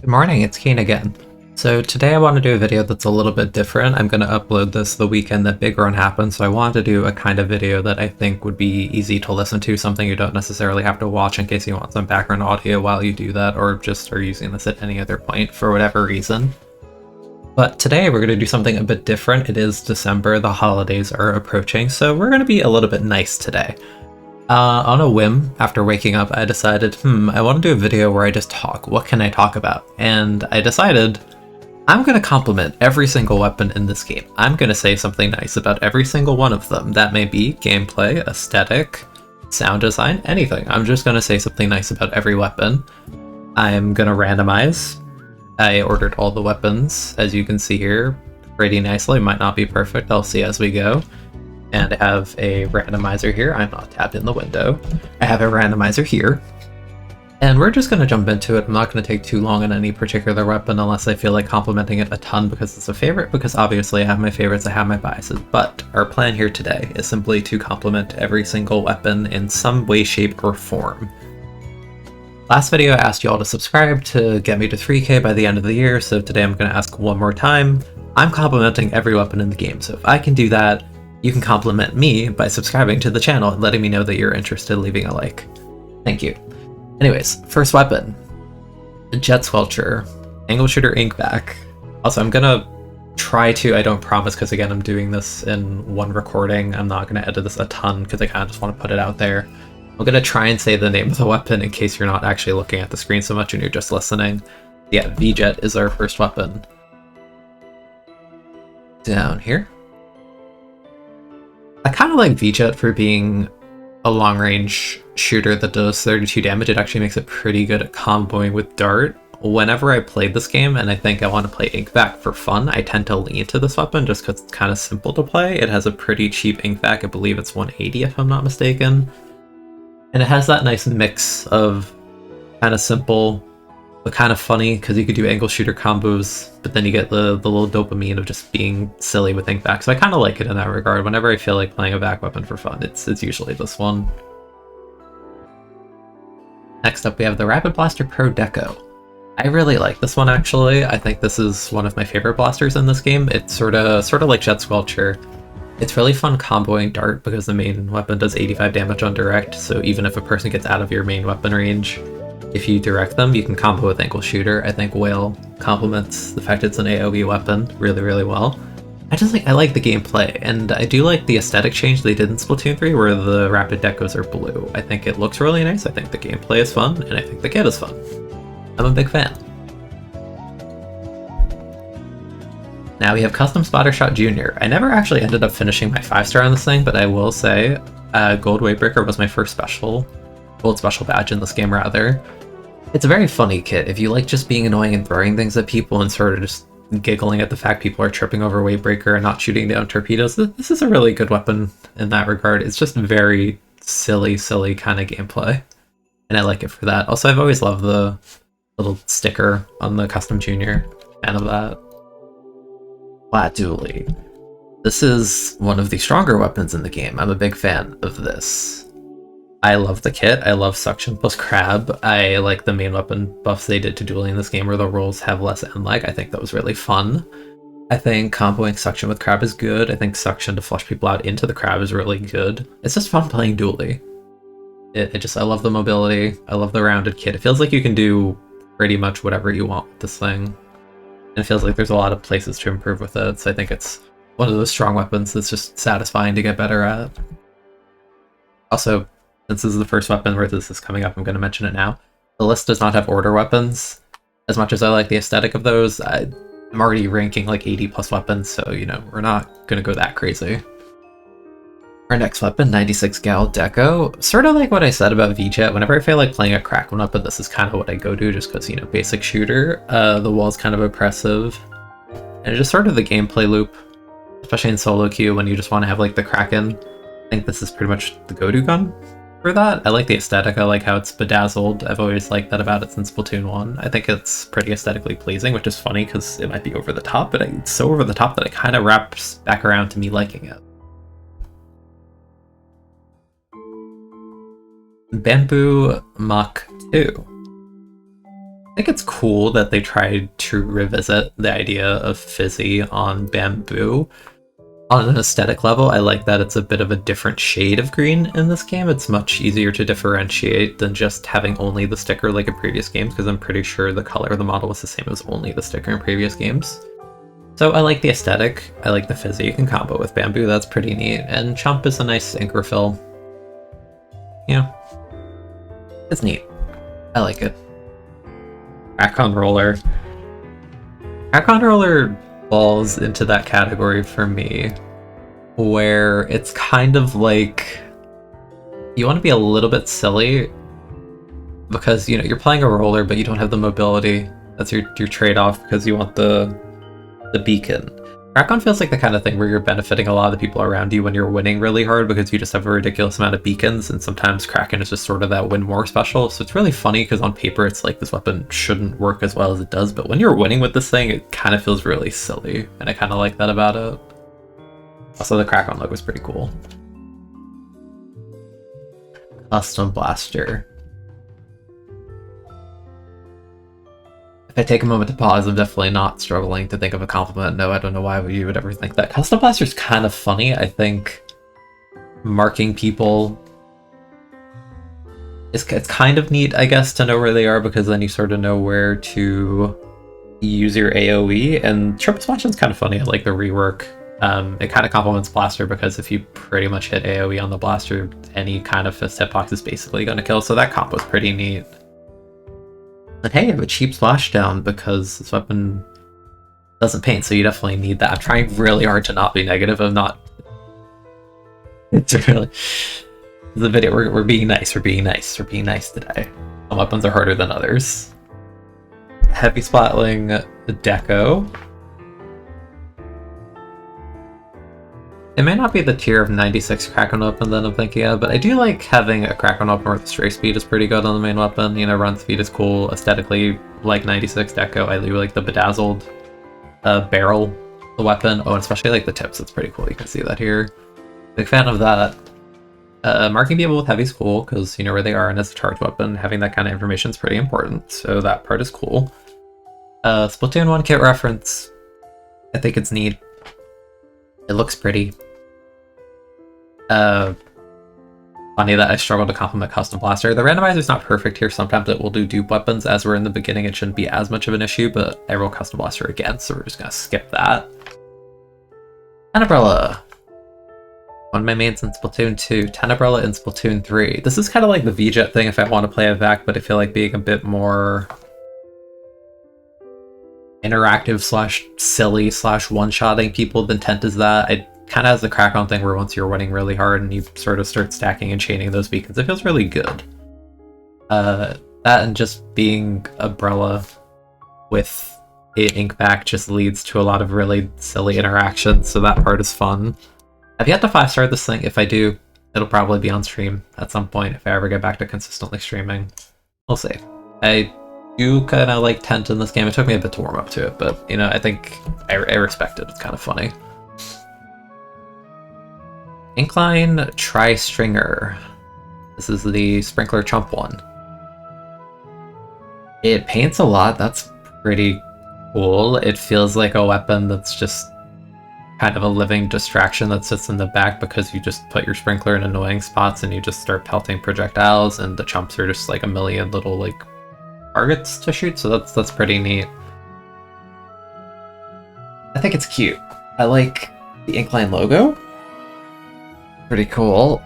Good morning, it's Kane again. So today I want to do a video that's a little bit different. I'm going to upload this the weekend that Big Run happened, so I wanted to do a kind of video that I think would be easy to listen to, something you don't necessarily have to watch in case you want some background audio while you do that, or just are using this at any other point for whatever reason. But today we're going to do something a bit different. It is December, the holidays are approaching, so we're going to be a little bit nice today. On a whim, after waking up, I decided, I want to do a video where I just talk. What can I talk about? And I decided I'm going to compliment every single weapon in this game. I'm going to say something nice about every single one of them. That may be gameplay, aesthetic, sound design, anything. I'm just going to say something nice about every weapon. I'm going to randomize. I ordered all the weapons, as you can see here, pretty nicely. Might not be perfect, I'll see as we go. And I have a randomizer here. I'm not tabbed in the window. I have a randomizer here. And we're just going to jump into it. I'm not going to take too long on any particular weapon unless I feel like complimenting it a ton because it's a favorite, because obviously I have my favorites, I have my biases. But our plan here today is simply to compliment every single weapon in some way, shape, or form. Last video I asked you all to subscribe to get me to 3K by the end of the year, so today I'm going to ask one more time. I'm complimenting every weapon in the game, so if I can do that, you can compliment me by subscribing to the channel and letting me know that you're interested, leaving a like. Thank you. Anyways, first weapon. Jet Squelcher. Angle Shooter Inkback. Also, I'm gonna try to, I don't promise, because again, I'm doing this in one recording. I'm not gonna edit this a ton because I kind of just want to put it out there. I'm gonna try and say the name of the weapon in case you're not actually looking at the screen so much and you're just listening. Yeah, V-Jet is our first weapon. Down here. I kind of like V-Jet for being a long-range shooter that does 32 damage. It actually makes it pretty good at comboing with Dart. Whenever I played this game and I think I want to play Inkback for fun, I tend to lean to this weapon just because it's kind of simple to play. It has a pretty cheap Inkback. I believe it's 180 if I'm not mistaken. And it has that nice mix of kind of simple but kind of funny, because you could do angle shooter combos, but then you get the little dopamine of just being silly with Inkback. So I kind of like it in that regard. Whenever I feel like playing a back weapon for fun, it's usually this one. Next up, we have the Rapid Blaster Pro Deco. I really like this one, actually. I think this is one of my favorite blasters in this game. It's sort of like Jet Squelcher. It's really fun comboing Dart because the main weapon does 85 damage on direct, so even if a person gets out of your main weapon range, if you direct them, you can combo with Ankle Shooter. I think Whale complements the fact it's an AoE weapon really, really well. I like the gameplay, and I do like the aesthetic change they did in Splatoon 3 where the Rapid Decos are blue. I think it looks really nice, I think the gameplay is fun, and I think the kit is fun. I'm a big fan. Now we have Custom Spotter Shot Jr. I never actually ended up finishing my 5-star on this thing, but I will say Gold Wavebreaker was my first gold special badge in this game, rather. It's a very funny kit. If you like just being annoying and throwing things at people and sort of just giggling at the fact people are tripping over Wavebreaker and not shooting down torpedoes, this is a really good weapon in that regard. It's just very silly kind of gameplay, and I like it for that. Also, I've always loved the little sticker on the Custom Junior. Fan of that. Flat Dually. This is one of the stronger weapons in the game. I'm a big fan of this. I love the kit. I love Suction plus Crab. I like the main weapon buffs they did to Dually in this game where the rolls have less end lag. I think that was really fun. I think comboing Suction with Crab is good. I think Suction to flush people out into the Crab is really good. It's just fun playing Dually. I love the mobility. I love the rounded kit. It feels like you can do pretty much whatever you want with this thing. And it feels like there's a lot of places to improve with it. So I think it's one of those strong weapons that's just satisfying to get better at. Also, since this is the first weapon where this is coming up, I'm going to mention it now. The list does not have order weapons. As much as I like the aesthetic of those, I'm already ranking like 80 plus weapons, so, you know, we're not going to go that crazy. Our next weapon, 96 Gal Deco. Sort of like what I said about V-Jet, whenever I feel like playing a crack weapon, this is kind of what I go to, just because, you know, basic shooter. The wall's kind of oppressive. And it's just sort of the gameplay loop, especially in solo queue when you just want to have like the Kraken. I think this is pretty much the go-to gun for that. I like the aesthetic. I like how it's bedazzled. I've always liked that about it since Splatoon 1. I think it's pretty aesthetically pleasing, which is funny because it might be over the top, but it's so over the top that it kind of wraps back around to me liking it. Bamboo Mach 2. I think it's cool that they tried to revisit the idea of fizzy on bamboo. On an aesthetic level, I like that it's a bit of a different shade of green in this game. It's much easier to differentiate than just having only the sticker like in previous games, because I'm pretty sure the color of the model was the same as only the sticker in previous games. So I like the aesthetic, I like the fizzy. You can combo with bamboo, that's pretty neat. And Chump is a nice ink refill. Yeah. It's neat. I like it. Crack-on Roller. Crack-on Roller falls into that category for me, where it's kind of like you want to be a little bit silly because, you know, you're playing a roller but you don't have the mobility. That's your trade-off because you want the beacon. Crack-on feels like the kind of thing where you're benefiting a lot of the people around you when you're winning really hard because you just have a ridiculous amount of beacons, and sometimes Kraken is just sort of that win more special. So it's really funny because on paper it's like this weapon shouldn't work as well as it does, but when you're winning with this thing it kind of feels really silly, and I kind of like that about it. Also, the Crack-on logo is pretty cool. Custom Blaster. If I take a moment to pause, I'm definitely not struggling to think of a compliment. No, I don't know why you would ever think that. Custom Blaster's kind of funny. I think marking people it's kind of neat, I guess, to know where they are, because then you sort of know where to use your AoE, and Triple Splashion's kind of funny. I like the rework. It kind of complements Blaster because if you pretty much hit AoE on the Blaster, any kind of fist hitbox is basically going to kill, so that combo's pretty neat. But hey, I have a cheap splashdown because this weapon doesn't paint, so you definitely need that. I'm trying really hard to not be negative. I'm not. It's really the video. We're being nice. We're being nice. We're being nice today. Some weapons are harder than others. Heavy Splatling Deco. It may not be the tier of 96 Kraken weapon that I'm thinking of, but I do like having a Kraken weapon where the stray speed is pretty good on the main weapon. You know, run speed is cool. Aesthetically, like 96 Deco, I do like the bedazzled barrel, the weapon. Oh, and especially like the tips, it's pretty cool. You can see that here. Big fan of that. Marking people with heavy is cool, because you know where they are, and as a charge weapon, having that kind of information is pretty important, so that part is cool. Splatoon 1 kit reference. I think it's neat. It looks pretty. Funny that I struggle to compliment Custom Blaster. The randomizer's not perfect here. Sometimes it will do dupe weapons. As we're in the beginning, it shouldn't be as much of an issue, but I roll Custom Blaster again, so we're just gonna skip that. Tenumbrella. One of my mains in Splatoon 2. Tenumbrella in Splatoon 3. This is kind of like the V-Jet thing if I want to play a VAC, but I feel like being a bit more interactive slash silly slash one-shotting people than Tent is that. It kind of has the Crack-on thing where once you're winning really hard and you sort of start stacking and chaining those beacons, it feels really good. That and just being Umbrella with an ink back just leads to a lot of really silly interactions, so that part is fun. I've yet to 5-star this thing. If I do, it'll probably be on stream at some point if I ever get back to consistently streaming. We'll see. I do kind of like Tent in this game. It took me a bit to warm up to it, but you know, I think I respect it. It's kind of funny. Inkline Tri-Stringer. This is the Sprinkler Chump one. It paints a lot. That's pretty cool. It feels like a weapon that's just kind of a living distraction that sits in the back because you just put your sprinkler in annoying spots and you just start pelting projectiles, and the chumps are just like a million little like targets to shoot, so that's pretty neat. I think it's cute. I like the Inkline logo. Pretty cool.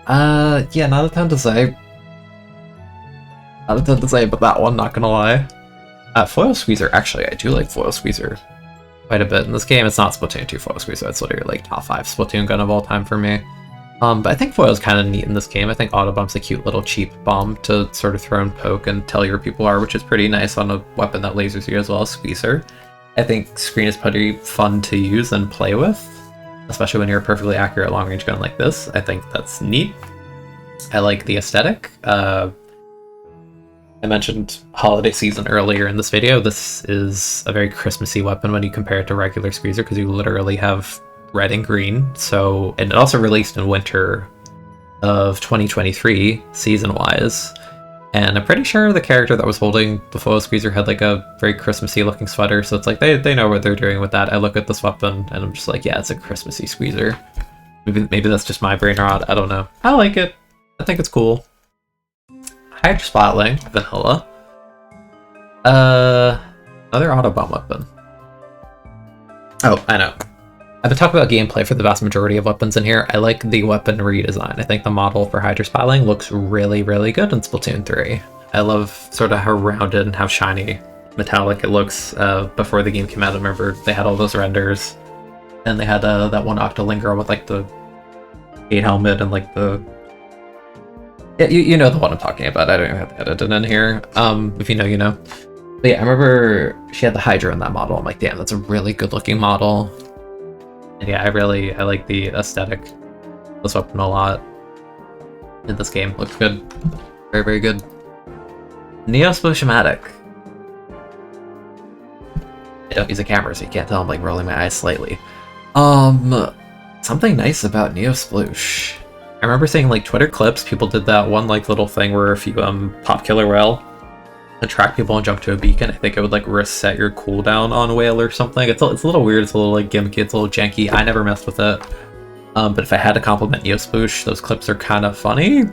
Yeah, not a ton to say. Not a ton to say about that one, not gonna lie. Foil Squeezer, actually, I do like Foil Squeezer quite a bit. In this game, it's not Splatoon 2 Foil Squeezer, it's literally like top 5 Splatoon gun of all time for me. But I think Foil's kind of neat in this game. I think Auto Bump's a cute little cheap bomb to sort of throw and poke and tell you where people are, which is pretty nice on a weapon that lasers you as well as Squeezer. I think Screen is pretty fun to use and play with, especially when you're a perfectly accurate long-range gun like this. I think that's neat. I like the aesthetic. I mentioned holiday season earlier in this video. This is a very Christmassy weapon when you compare it to regular Squeezer, because you literally have red and green. So, and it also released in winter of 2023, season-wise. And I'm pretty sure the character that was holding the foil squeezer had like a very Christmassy looking sweater, so it's like they know what they're doing with that. I look at this weapon and I'm just like, yeah, it's a Christmassy squeezer. Maybe that's just my brain rot, I don't know. I like it. I think it's cool. Hydra Spotling, vanilla. Another auto bomb weapon. Oh, I know. I've been talking about gameplay for the vast majority of weapons in here. I like the weapon redesign. I think the model for Hydra Spotling looks really, really good in Splatoon 3. I love sort of how rounded and how shiny, metallic it looks. Before the game came out, I remember they had all those renders. And they had that one Octoling girl with like the gate helmet and like the... Yeah, you know the one I'm talking about. I don't even have to edit it in here. If you know, you know. But yeah, I remember she had the Hydra in that model. I'm like, damn, that's a really good looking model. And yeah, I like the aesthetic of this weapon a lot in this game. Looks good. Very, very good. Neo Splosiomatic. I don't use a camera, so you can't tell I'm like rolling my eyes slightly. Something nice about Neo Sploosh. I remember seeing like Twitter clips, people did that one like little thing where if you pop Killer Whale, attract people and jump to a beacon, I think it would like reset your cooldown on Whale or something. It's a little weird, it's a little like gimmicky, it's a little janky. I never messed with it. But if I had to compliment Neo Sploosh, those clips are kind of funny.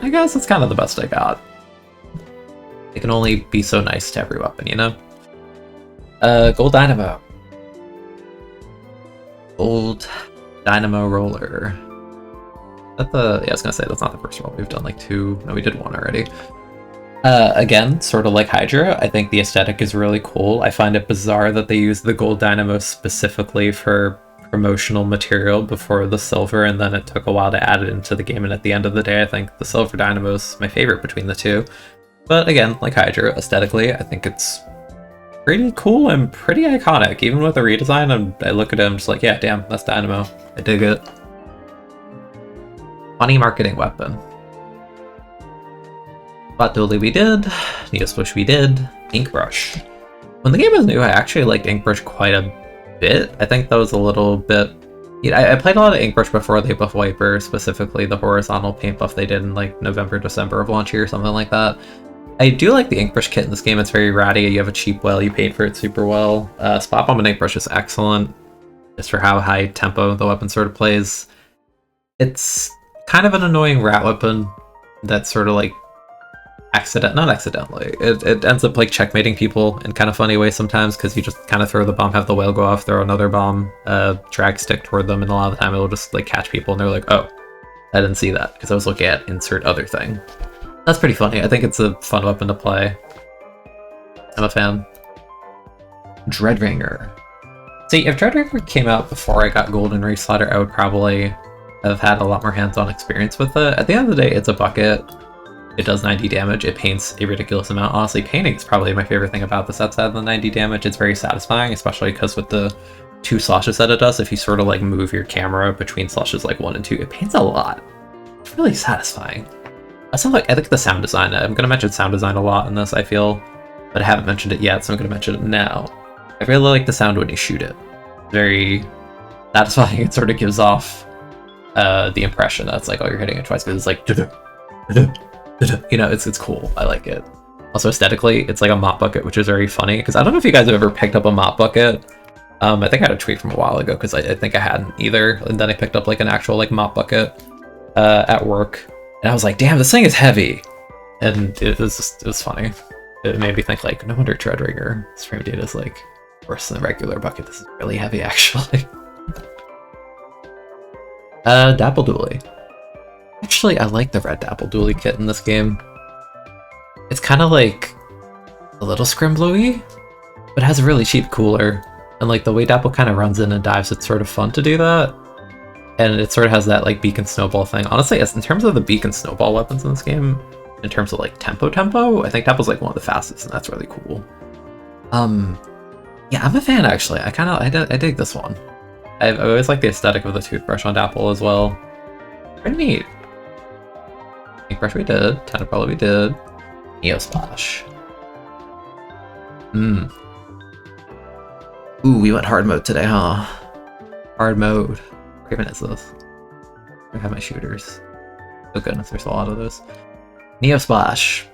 I guess it's kind of the best I got. It can only be so nice to every weapon, you know? Gold Dynamo. Gold Dynamo Roller. Is that the... Yeah, I was gonna say, that's not the first roll. We've done like 2... No, we did 1 already. Again, sort of like Hydra, I think the aesthetic is really cool. I find it bizarre that they use the gold dynamo specifically for promotional material before the silver, and then it took a while to add it into the game, and at the end of the day, I think the silver dynamo is my favorite between the two. But again, like Hydra, aesthetically, I think it's pretty cool and pretty iconic. Even with the redesign, I look at it, I'm just like, yeah, damn, that's dynamo. I dig it. Funny marketing weapon. Spot Dolly we did, Neo Sploosh we did, Ink Brush. When the game was new, I actually liked Ink Brush quite a bit. I think that was a little bit... I played a lot of Ink Brush before they buffed Wafers, specifically the horizontal paint buff they did in like November, December of launch year, something like that. I do like the Ink Brush kit in this game, it's very ratty, you have a cheap well, you paid for it super well. Spot Bomb and Ink Brush is excellent, just for how high tempo the weapon sort of plays. It's kind of an annoying rat weapon that's sort of like not accidentally. It ends up like checkmating people in kind of funny ways sometimes, because you just kind of throw the bomb, have the whale go off, throw another bomb, drag stick toward them, and a lot of the time it'll just like catch people and they're like, oh, I didn't see that because I was looking at insert other thing. That's pretty funny. I think it's a fun weapon to play. I'm a fan. Dreadringer. See, if Dreadringer came out before I got Golden Race Slider, I would probably have had a lot more hands-on experience with it. At the end of the day, it's a bucket. It does 90 damage, it paints a ridiculous amount. Honestly, painting is probably my favorite thing about this outside of the 90 damage. It's very satisfying, especially because with the 2 slashes that it does, if you sort of like move your camera between slashes like 1 and 2, it paints a lot. It's really satisfying. I think the sound design, I'm going to mention sound design a lot in this, I feel, but I haven't mentioned it yet, so I'm going to mention it now. I really like the sound when you shoot it. Very satisfying. It sort of gives off the impression that it's like, oh, you're hitting it twice, because it's like, you know, it's cool. I like it. Also, aesthetically, it's like a mop bucket, which is very funny, because I don't know if you guys have ever picked up a mop bucket. I think I had a tweet from a while ago, because I think I hadn't either, and then I picked up like an actual like mop bucket at work, and I was like, damn, this thing is heavy, and it was funny. It made me think like, no wonder Dreadringer frame data is like worse than a regular bucket. This is really heavy, actually. Dapple Dooley. Actually, I like the red Dapple Dooley kit in this game. It's kind of like a little Scrimblowy, but it has a really cheap cooler. And like the way Dapple kind of runs in and dives, it's sort of fun to do that. And it sort of has that like Beacon Snowball thing. Honestly, in terms of the Beacon Snowball weapons in this game, in terms of like tempo, I think Dapple's like one of the fastest, and that's really cool. Yeah, I'm a fan actually. I dig this one. I always like the aesthetic of the toothbrush on Dapple as well. Pretty neat. Ink Brush we did, Tenebella we did, Neo Splash. Ooh, we went hard mode today, huh? Hard mode. What even is this? I have my shooters. Oh goodness, there's a lot of those. Neo Splash.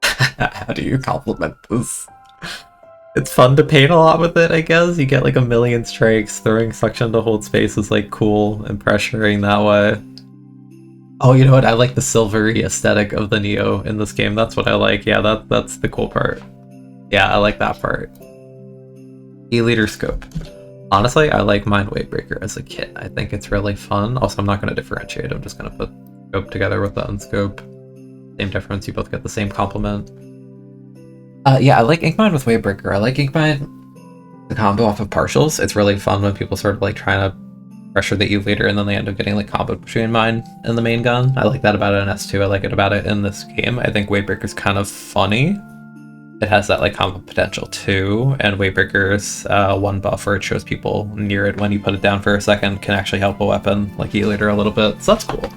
How do you compliment this? It's fun to paint a lot with it, I guess. You get like a million strikes, throwing suction to hold space is like cool and pressuring that way. Oh, you know what? I like the silvery aesthetic of the Neo in this game. That's what I like. Yeah, that's the cool part. Yeah, I like that part. E-liter scope. Honestly, I like Mind Wave Breaker as a kit. I think it's really fun. Also, I'm not going to differentiate. I'm just going to put scope together with the unscope. Same difference. You both get the same complement. Yeah, I like Inkmine with Wavebreaker. I like Inkmine, the combo off of partials. It's really fun when people sort of like trying to pressure the E-liter and then they end up getting like combo between mine and the main gun. I like that about it in S2. I like it about it in this game. I think Wavebreaker's kind of funny. It has that like combo potential too, and Wavebreaker's one buff where it shows people near it when you put it down for a second can actually help a weapon like E-liter a little bit, so that's cool.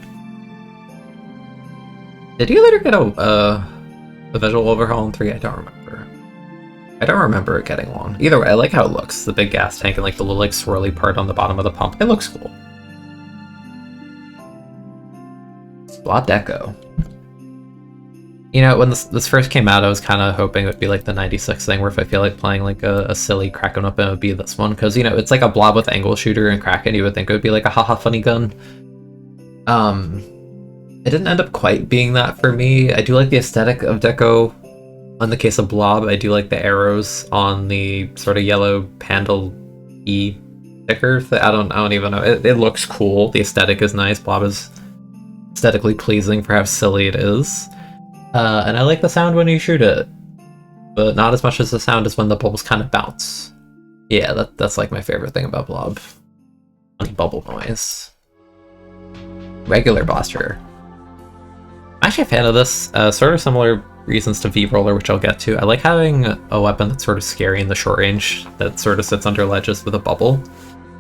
Did E-liter get a visual overhaul in 3? I don't remember. I don't remember it getting one. Either way, I like how it looks. The big gas tank and like the little like swirly part on the bottom of the pump. It looks cool. Splat Deco. You know, when this first came out, I was kind of hoping it would be like the 96 thing, where if I feel like playing like a silly Kraken weapon, it would be this one. Because, you know, it's like a blob with angle shooter and Kraken. You would think it would be like a haha funny gun. It didn't end up quite being that for me. I do like the aesthetic of Deco. In the case of Blob, I do like the arrows on the sort of yellow Pandal E sticker. I don't even know. It looks cool. The aesthetic is nice. Blob is aesthetically pleasing for how silly it is. And I like the sound when you shoot it, but not as much as the sound as when the bubbles kind of bounce. Yeah, that's like my favorite thing about Blob. Funny bubble noise. Regular Blaster. I'm actually a fan of this. Sort of similar reasons to V-Roller, which I'll get to. I like having a weapon that's sort of scary in the short range, that sort of sits under ledges with a bubble.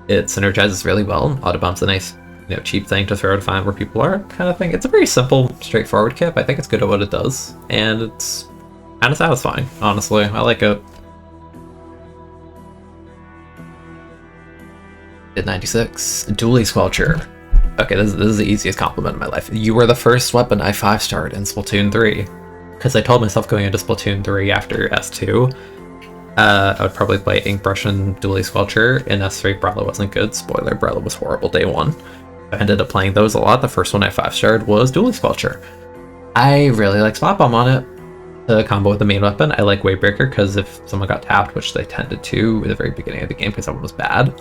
It synergizes really well. Autobomb's a nice, you know, cheap thing to throw to find where people are, kind of thing. It's a very simple, straightforward kit, but I think it's good at what it does, and it's kind of satisfying, honestly. I like it. Bit 96. Dually Squelcher. Okay, this is the easiest compliment in my life. You were the first weapon I 5-starred in Splatoon 3. Because I told myself going into Splatoon 3 after S2, I would probably play Inkbrush and Dually Squelcher. In S3, Brella wasn't good. Spoiler, Brella was horrible day one. I ended up playing those a lot. The first one I 5-starred was Dually Squelcher. I really like Spot Bomb on it. The combo with the main weapon. I like Wavebreaker because if someone got tapped, which they tended to at the very beginning of the game because someone was bad,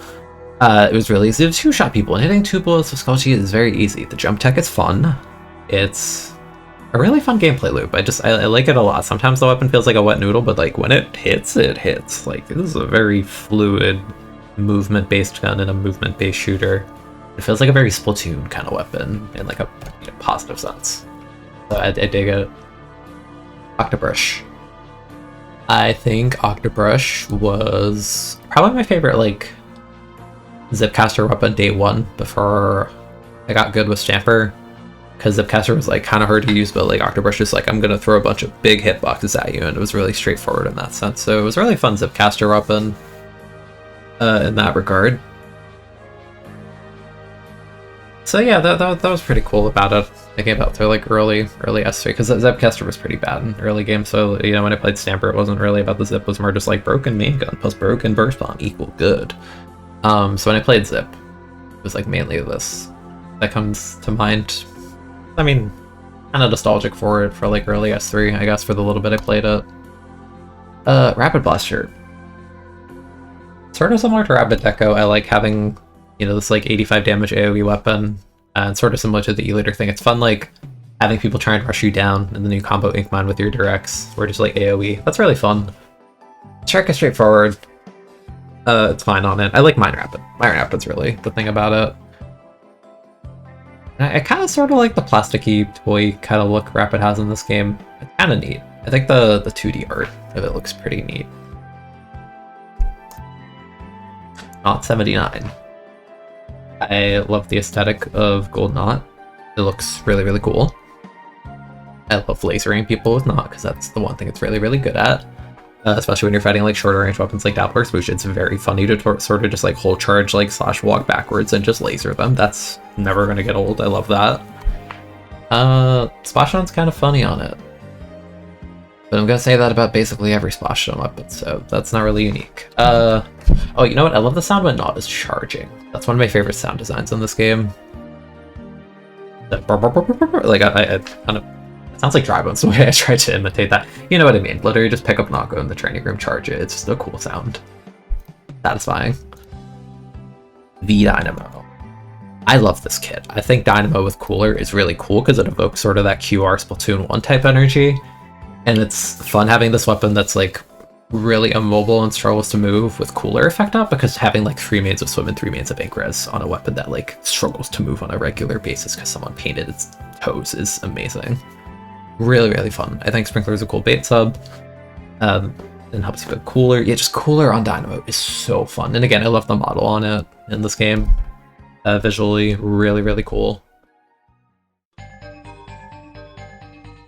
it was really easy to two-shot people, and hitting 2 bullets with Squelchy is very easy. The jump tech is fun. It's a really fun gameplay loop. I like it a lot. Sometimes the weapon feels like a wet noodle, but like when it hits, it hits. Like, this is a very fluid, movement-based gun and a movement-based shooter. It feels like a very Splatoon kind of weapon in like a, you know, positive sense. So I dig it. Octobrush. I think Octobrush was probably my favorite like Zipcaster weapon day one before I got good with Stamper, because Zipcaster was like kind of hard to use, but like Octobrush is like, I'm gonna throw a bunch of big hitboxes at you, and it was really straightforward in that sense. So it was a really fun Zipcaster weapon in that regard. So yeah, that was pretty cool about it. I came out through like early S3, because Zipcaster was pretty bad in early game. So, you know, when I played Stamper, it wasn't really about the Zip, it was more just like broken main gun plus broken burst bomb equal good. So when I played Zip, it was like mainly this that comes to mind. I mean, kind of nostalgic for it, for like early S3, I guess, for the little bit I played it. Rapid Blaster. Sort of similar to Rapid Deco, I like having, you know, this like 85 damage AoE weapon, and sort of similar to the E-liter thing. It's fun like having people try and rush you down, and then you combo Inkmine with your directs, or just like AoE. That's really fun. Strike is straightforward. It's fine on it. I like Mine Rapid. Mine Rapid's really the thing about it. I kind of sort of like the plasticky toy kind of look Rapid has in this game. It's kind of neat. I think the 2D art of it looks pretty neat. Knot 79. I love the aesthetic of Gold Knot. It looks really, really cool. I love lasering people with Knot, because that's the one thing it's really, really good at. especially when you're fighting like shorter range weapons like Doppler Swoosh. It's very funny to sort of just like hold charge like slash walk backwards and just laser them. That's never gonna get old. I love that. Splashdown's kind of funny on it. But I'm gonna say that about basically every Splashdown weapon, so that's not really unique. Oh, you know what? I love the sound when Not is charging. That's one of my favorite sound designs in this game. Like, I kind of... It sounds like Dry Bones the way I tried to imitate that. You know what I mean. Literally just pick up Not, go in the training room, charge it. It's just a cool sound. Satisfying. The Dynamo. I love this kit. I think Dynamo with Cooler is really cool because it evokes sort of that QR Splatoon 1 type energy. And it's fun having this weapon that's like really immobile and struggles to move with Cooler effect up, because having like 3 mains of Swim and 3 mains of Ink Res on a weapon that like struggles to move on a regular basis because someone painted its toes is amazing. Really, really fun. I think Sprinkler is a cool bait sub. And helps you put Cooler. Yeah, just Cooler on Dynamo is so fun. And again, I love the model on it in this game. Visually, really, really cool.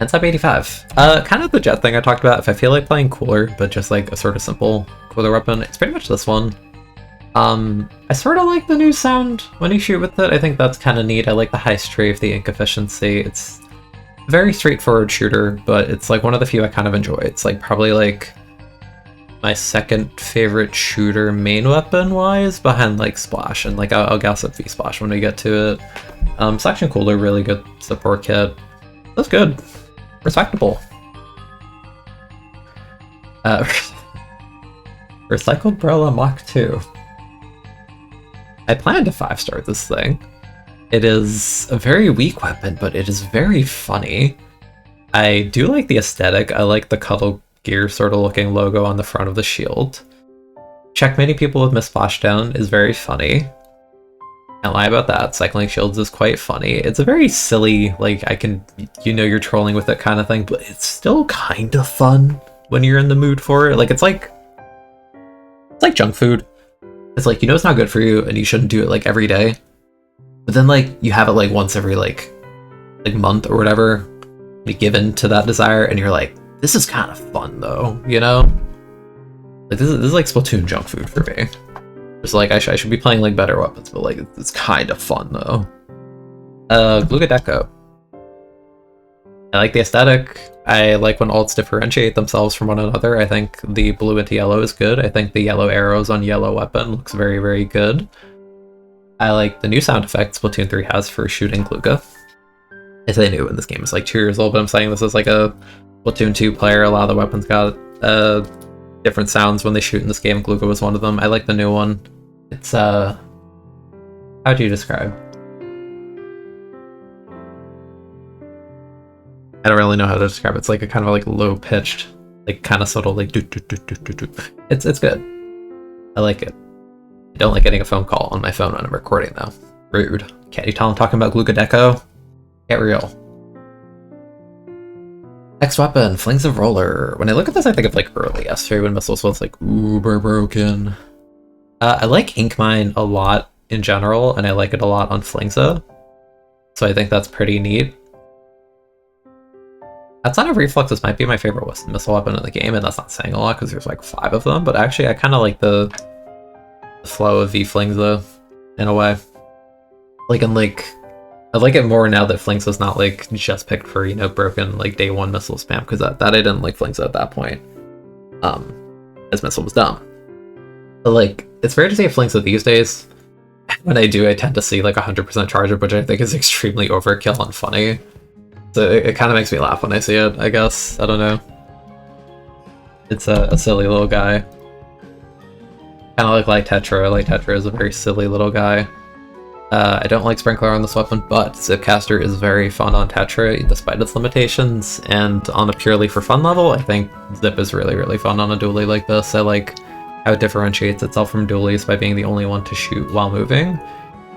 And sub 85. Kind of the jet thing I talked about. If I feel like playing Cooler, but just like a sort of simple Cooler weapon, it's pretty much this one. I sort of like the new sound when you shoot with it. I think that's kind of neat. I like the high strafe, the ink efficiency. It's a very straightforward shooter, but it's like one of the few I kind of enjoy. It's like probably like my second favorite shooter main weapon wise, behind like Splash, and like I'll gas up V Splash when we get to it. Section Cooler, really good support kit. That's good. Respectable. Recycled Brella Mach 2. I plan to 5-star this thing. It is a very weak weapon, but it is very funny. I do like the aesthetic. I like the Cuddle Gear sort of looking logo on the front of the shield. Checkmating people with Miss Splashdown is very funny. Can't lie about that. Cycling shields is quite funny. It's a very silly, like, you're trolling with it kind of thing, but it's still kind of fun when you're in the mood for it. Like, it's like junk food. It's like, it's not good for you and you shouldn't do it like every day. But then like you have it like once every like month or whatever, you give in to that desire and you're like, this is kind of fun though, Like this is like Splatoon junk food for me. It's like I should be playing like better weapons, but like it's kind of fun though. Gluga Deco. I like the aesthetic. I like when alts differentiate themselves from one another. I think the blue into yellow is good. I think the yellow arrows on yellow weapon looks very, very good. I like the new sound effect Splatoon 3 has for shooting Gluga. I say new, and this game is like 2 years old, but I'm saying this is like a Splatoon 2 player. A lot of the weapons got different sounds when they shoot in this game. Gluga was one of them. I like the new one. It's, how do you describe? I don't really know how to describe it. It's like a kind of like low-pitched, like kind of subtle, like do. It's good. I like it. I don't like getting a phone call on my phone when I'm recording though. Rude. Can't you tell I'm talking about Gluga Deco? Get real. Next weapon, Flings of Roller. When I look at this, I think of like early S3 when missiles was like uber broken. I like Ink Mine a lot in general, and I like it a lot on Flingza. So I think that's pretty neat. Outside of Reflexes might be my favorite missile weapon in the game, and that's not saying a lot because there's like 5 of them, but actually I kind of like the flow of V-Flingza in a way. I like it more now that Flingza's not like just picked for, broken like day 1 missile spam, because that I didn't like Flingza at that point. As missile was dumb. But like, it's fair to say Flingza these days, when I do, I tend to see like 100% charge up, which I think is extremely overkill and funny. So it kind of makes me laugh when I see it, I guess. I don't know. It's a silly little guy. Kind of like Light Tetra. Light Tetra is a very silly little guy. I don't like Sprinkler on this weapon, but Zipcaster is very fun on Tetra, despite its limitations. And on a purely for fun level, I think Zip is really, really fun on a dually like this. I like how it differentiates itself from dualies by being the only one to shoot while moving.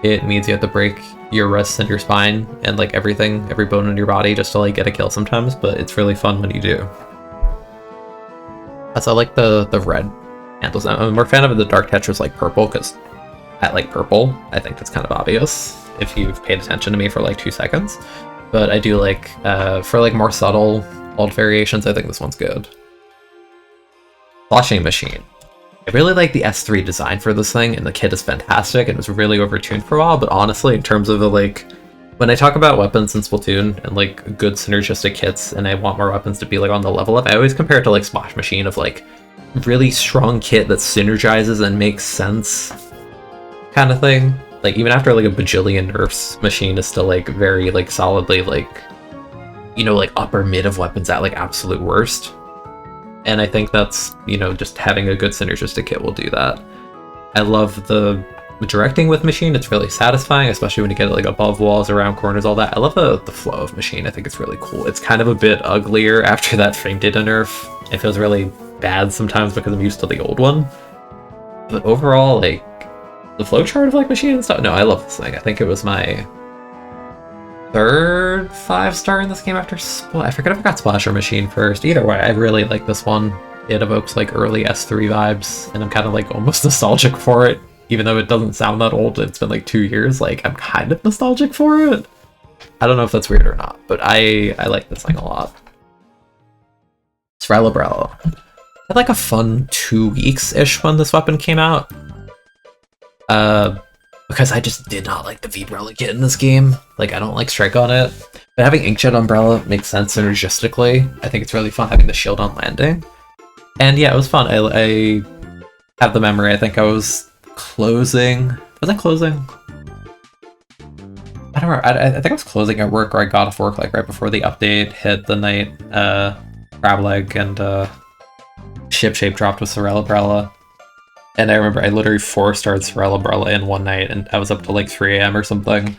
It means you have to break your wrists and your spine and like everything, every bone in your body just to like get a kill sometimes, but it's really fun when you do. Also, I like the red handles. I'm more fan of the Dark Tetras like purple, because I like purple. I think that's kind of obvious if you've paid attention to me for like 2 seconds. But I do like, for like more subtle alt variations, I think this one's good. Sloshing Machine. I really like the S3 design for this thing, and the kit is fantastic, and it was really overtuned for a while, but honestly, in terms of the, like, when I talk about weapons in Splatoon and, like, good synergistic kits, and I want more weapons to be, like, on the level up, I always compare it to, like, Splash Machine of, like, really strong kit that synergizes and makes sense kind of thing. Like, even after, like, a bajillion nerfs, Machine is still, like, very, like, solidly, like, you know, like, upper mid of weapons at, like, absolute worst. And I think that's, you know, just having a good synergistic kit will do that. I love the directing with Machine. It's really satisfying, especially when you get, like, above walls, around corners, all that. I love the flow of Machine. I think it's really cool. It's kind of a bit uglier after that frame data nerf. It feels really bad sometimes because I'm used to the old one. But overall, like, the flowchart of, like, Machine and stuff, no, I love this thing. I think it was my third 5-star in this game after I forget if I got Splash or Machine first. Either way, I really like this one. It evokes, like, early S3 vibes, and I'm kind of, like, almost nostalgic for it. Even though it doesn't sound that old, it's been, like, 2 years, like, I'm kind of nostalgic for it. I don't know if that's weird or not, but I like this thing a lot. Srelabrella. I had, like, a fun 2 weeks-ish when this weapon came out. Because I just did not like the V-Brella kit in this game. Like, I don't like Strike on it. But having Inkjet Umbrella makes sense synergistically. I think it's really fun having the shield on landing. And yeah, it was fun. I have the memory. I think I was closing. Was I closing? I don't remember. I think I was closing at work, or I got off work, like, right before the update hit the night Crab Leg and Ship Shape dropped with Srelabrella. And I remember I literally 4-starred Srelabrella in one night, and I was up till, like, 3 AM or something.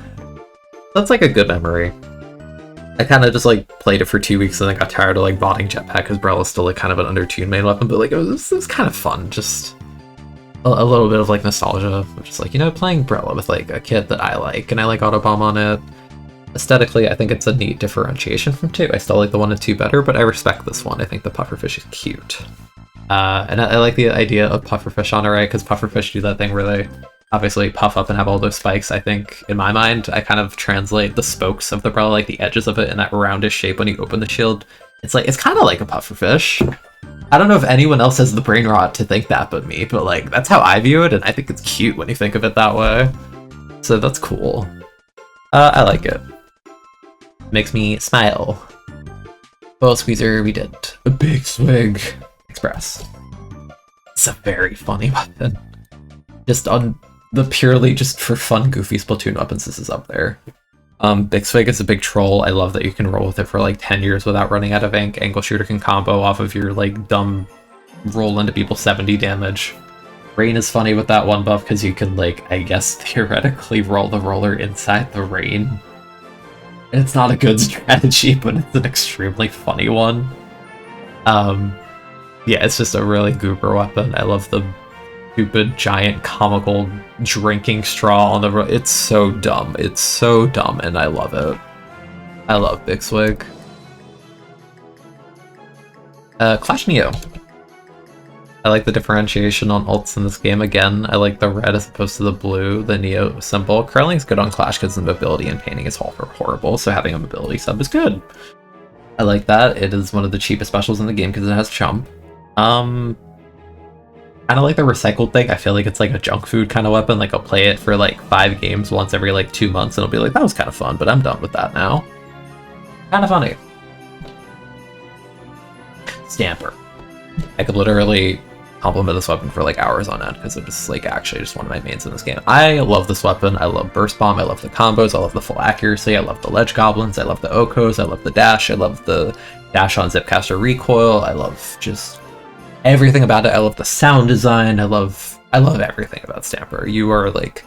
That's, like, a good memory. I kind of just, like, played it for 2 weeks and then got tired of, like, botting Jetpack, because Brella's still, like, kind of an under-tuned main weapon, but, like, it was kind of fun. Just a little bit of, like, nostalgia. Just, like, you know, playing Brella with, like, a kit that I like, and I like Autobomb on it. Aesthetically, I think it's a neat differentiation from 2. I still like the 1 and 2 better, but I respect this one. I think the pufferfish is cute. And I like the idea of pufferfish on array, because pufferfish do that thing where they obviously puff up and have all those spikes. I think, in my mind, I kind of translate the spokes of the Brella, like the edges of it, in that roundish shape when you open the shield. It's like, it's kind of like a pufferfish. I don't know if anyone else has the brain rot to think that but me, but, like, that's how I view it, and I think it's cute when you think of it that way. So that's cool. I like it. Makes me smile. Ball Squeezer, we did a big swig. Express. It's a very funny weapon. Just on the purely just for fun goofy Splatoon weapons, this is up there. Big Swig is a big troll. I love that you can roll with it for, like, 10 years without running out of ink. Angle Shooter can combo off of your, like, dumb roll into people 70 damage. Rain is funny with that one buff because you can, like, I guess theoretically roll the roller inside the rain. And it's not a good strategy, but it's an extremely funny one. Yeah, it's just a really goober weapon. I love the stupid, giant, comical drinking straw on the road. It's so dumb. It's so dumb, and I love it. I love Big Swig. Clash Neo. I like the differentiation on ults in this game. Again, I like the red as opposed to the blue, the Neo symbol. Curling's good on Clash because the mobility and painting is horrible, so having a mobility sub is good. I like that. It is one of the cheapest specials in the game because it has Chump. Kind of like the recycled thing. I feel like it's like a junk food kind of weapon. Like, I'll play it for like 5 games once every like 2 months, and I'll be like, that was kind of fun, but I'm done with that now. Kind of funny. Stamper. I could literally compliment this weapon for like hours on end because it's like actually just one of my mains in this game. I love this weapon. I love Burst Bomb. I love the combos. I love the full accuracy. I love the ledge goblins. I love the Okos. I love the dash. I love the dash on Zipcaster recoil. I love just everything about it. I love the sound design. I love everything about Stamper. You are like,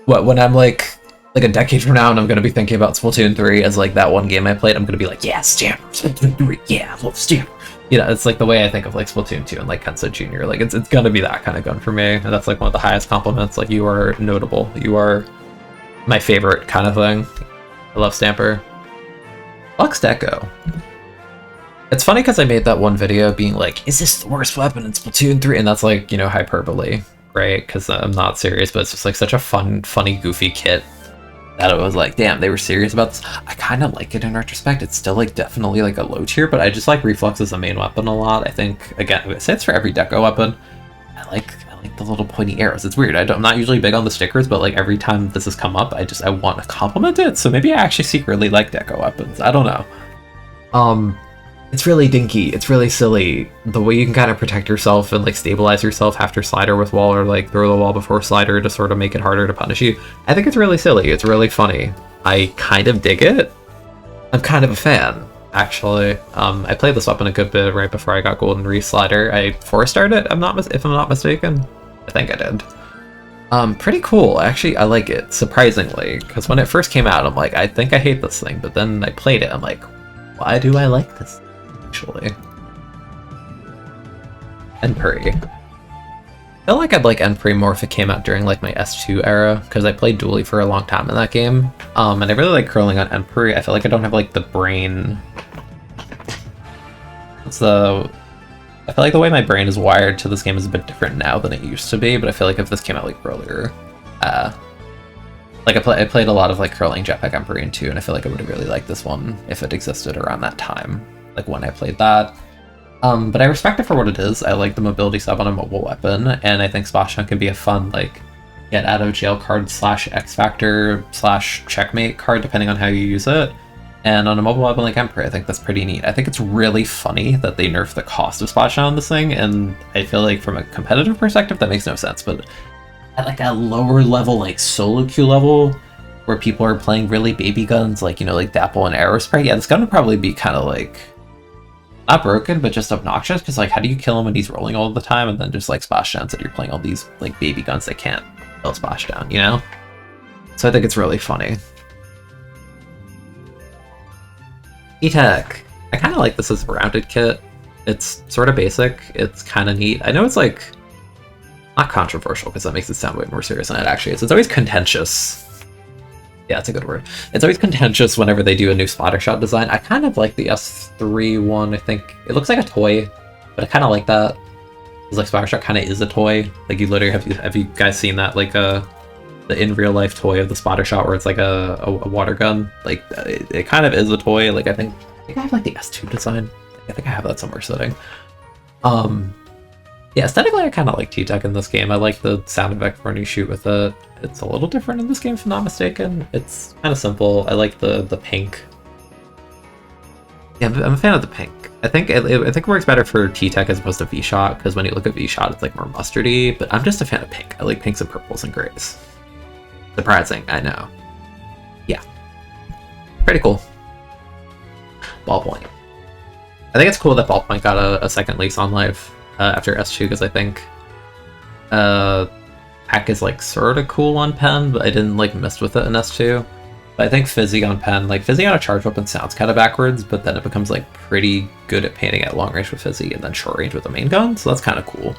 when I'm like a decade from now and I'm going to be thinking about Splatoon 3 as like that one game I played, I'm going to be like, yeah, Stamper, Splatoon 3, yeah, I love Stamper. You know, it's like the way I think of like Splatoon 2 and like Kensa Jr. Like it's going to be that kind of gun for me. And that's like one of the highest compliments. Like, you are notable. You are my favorite kind of thing. I love Stamper. Lux Deco. It's funny because I made that one video being like, is this the worst weapon in Splatoon 3? And that's like, you know, hyperbole, right? Because I'm not serious, but it's just like such a funny, goofy kit. that it was like, damn, they were serious about this. I kind of like it in retrospect. It's still like definitely like a low tier, but I just like Reflux as a main weapon a lot. I think, again, it sits for every deco weapon. I like the little pointy arrows. It's weird. I'm not usually big on the stickers, but like every time this has come up, I want to compliment it. So maybe I actually secretly like deco weapons. I don't know. It's really dinky. It's really silly. The way you can kind of protect yourself and like stabilize yourself after slider with wall, or like throw the wall before slider to sort of make it harder to punish you. I think it's really silly. It's really funny. I kind of dig it. I'm kind of a fan, actually. I played this weapon a good bit right before I got Golden Reef Slider. I 4-starred it, if I'm not mistaken. I think I did. Pretty cool. Actually, I like it, surprisingly, because when it first came out, I'm like, I think I hate this thing, but then I played it, I'm like, why do I like this thing, actually? Enpuri. I feel like I'd like Enpuri more if it came out during like my S2 era, because I played dually for a long time in that game, and I really like curling on Enpuri. I feel like I don't have like the brain. I feel like the way my brain is wired to this game is a bit different now than it used to be, but I feel like if this came out like earlier, like I played a lot of like curling Jetpack Emperor in 2, and I feel like I would have really liked this one if it existed around that time, like when I played that. But I respect it for what it is. I like the mobility sub on a mobile weapon, and I think Splatoon can be a fun like get out of jail card / X Factor / checkmate card depending on how you use it. And on a mobile weapon like Emperor, I think that's pretty neat. I think it's really funny that they nerfed the cost of Splashdown on this thing, and I feel like from a competitive perspective that makes no sense, but at like a lower level, like solo queue level, where people are playing really baby guns, like, you know, like Dapple and Aerospray, yeah, it's gonna probably be kind of like, not broken, but just obnoxious, because like, how do you kill him when he's rolling all the time, and then just like Splashdowns that you're playing all these like baby guns that can't kill Splashdown, you know? So I think it's really funny. E-Tech. I kind of like this as a rounded kit. It's sort of basic. It's kind of neat. I know it's like not controversial because that makes it sound way more serious than it actually is. It's always contentious. Yeah, it's a good word. It's always contentious whenever they do a new spotter shot design. I kind of like the S3 one. I think it looks like a toy, but I kind of like that. It's like spotter shot kind of is a toy. Like you literally have you guys seen that like the in real life toy of the spotter shot where it's like a water gun? Like it kind of is a toy. Like I think I have like the S2 design. I think I have that somewhere sitting. Yeah, aesthetically I kind of like T-Tech in this game. I like the sound effect when you shoot with it. It's a little different in this game if I'm not mistaken. It's kind of simple. I like the pink. Yeah, I'm a fan of the pink. I think it works better for T-Tech as opposed to V-Shot, because when you look at V-Shot it's like more mustardy, but I'm just a fan of pink. I like pinks and purples and grays. Surprising, I know. Yeah. Pretty cool. Ballpoint. I think it's cool that Ballpoint got a second lease on life after S2, because I think Pack is like sort of cool on Pen, but I didn't like mess with it in S2. But I think Fizzy on Pen, like Fizzy on a charge weapon sounds kind of backwards, but then it becomes like pretty good at painting at long range with Fizzy and then short range with the main gun, so that's kind of cool.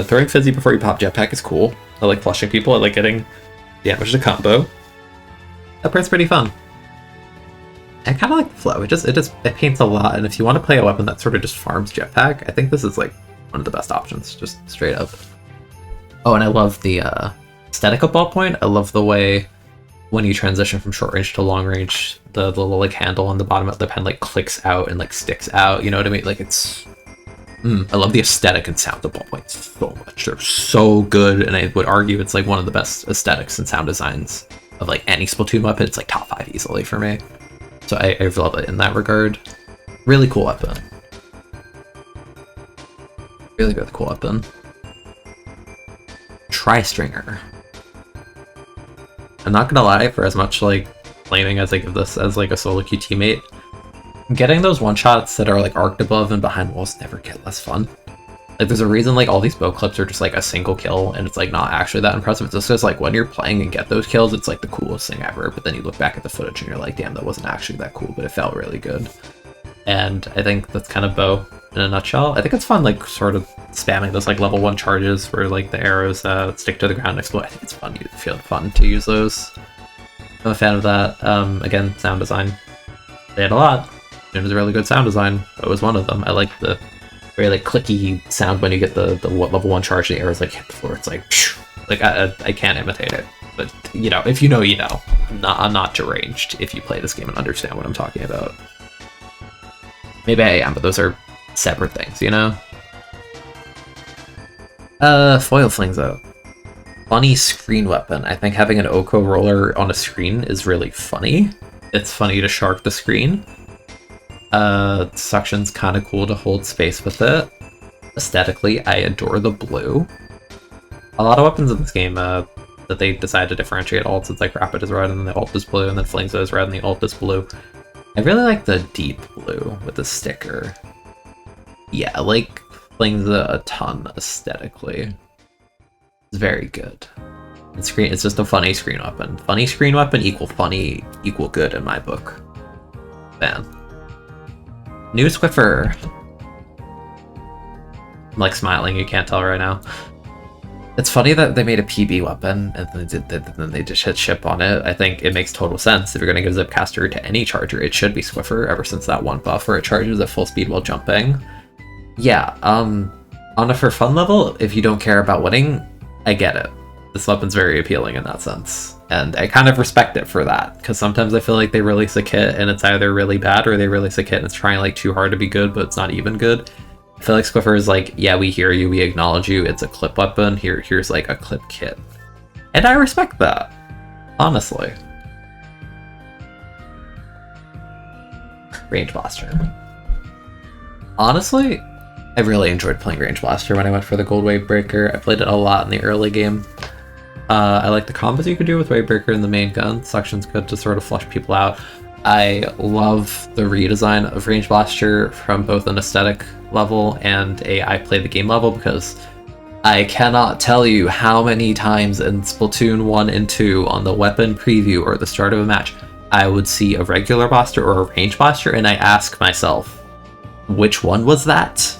Throwing Fizzy before you pop Jetpack is cool. I like flushing people, I like getting damage to combo. That part's pretty fun. I kind of like the flow. It paints a lot, and if you want to play a weapon that sort of just farms Jetpack, I think this is like one of the best options, just straight up. Oh, and I love the aesthetic of Ballpoint. I love the way when you transition from short range to long range, the little like handle on the bottom of the pen like clicks out and like sticks out. You know what I mean? Like it's. I love the aesthetic and sound of Ballpoint so much. They're so good, and I would argue it's like one of the best aesthetics and sound designs of like any Splatoon weapon. It's like top 5 easily for me. So I love it in that regard. Really cool weapon. Really, really cool weapon. Tri-Stringer. I'm not gonna lie, for as much like blaming as I give this as like a solo queue teammate, getting those one-shots that are like arced above and behind walls never get less fun. Like there's a reason like all these bow clips are just like a single kill and it's like not actually that impressive. It's just because like when you're playing and get those kills, it's like the coolest thing ever, but then you look back at the footage and you're like, damn, that wasn't actually that cool, but it felt really good. And I think that's kind of bow in a nutshell. I think it's fun like sort of spamming those like level 1 charges where like the arrows stick to the ground and explode. I think it's fun. You feel fun to use those. I'm a fan of that. Again, sound design. They had a lot. It was a really good sound design. That was one of them. I like the very like clicky sound when you get the level 1 charge. The arrows like hit the floor. It's like, phew. Like I can't imitate it, but you know, if you know, you know. I'm not deranged if you play this game and understand what I'm talking about. Maybe I am, but those are separate things, you know? Foil flings though. Funny screen weapon. I think having an Oko roller on a screen is really funny. It's funny to shark the screen. Suction's kind of cool to hold space with it. Aesthetically, I adore the blue. A lot of weapons in this game that they decide to differentiate alts. It's like Rapid is red and then the alt is blue, and then Flames is red and the alt is blue. I really like the deep blue with the sticker. Yeah, I like Flings a ton aesthetically. It's very good. And it's just a funny screen weapon. Funny screen weapon equal funny equal good in my book. Man. New Swiffer. I'm like smiling, you can't tell right now. It's funny that they made a PB weapon and then they just hit ship on it. I think it makes total sense. If you're going to give Zipcaster to any charger, it should be Swiffer ever since that one buff where it charges at full speed while jumping. Yeah, on a for fun level, if you don't care about winning, I get it. This weapon's very appealing in that sense. And I kind of respect it for that, because sometimes I feel like they release a kit and it's either really bad or they release a kit and it's trying like too hard to be good, but it's not even good. I feel like Squiffer is like, yeah, we hear you, we acknowledge you, it's a clip weapon, here's like a clip kit. And I respect that, honestly. Range Blaster. Honestly, I really enjoyed playing Range Blaster when I went for the Gold Wave Breaker. I played it a lot in the early game. I like the combos you could do with Wave Breaker and the main gun. Suction's good to sort of flush people out. I love the redesign of Range Blaster from both an aesthetic level and a I play the game level, because I cannot tell you how many times in Splatoon 1 and 2 on the weapon preview or the start of a match, I would see a regular blaster or a Range Blaster and I ask myself, which one was that?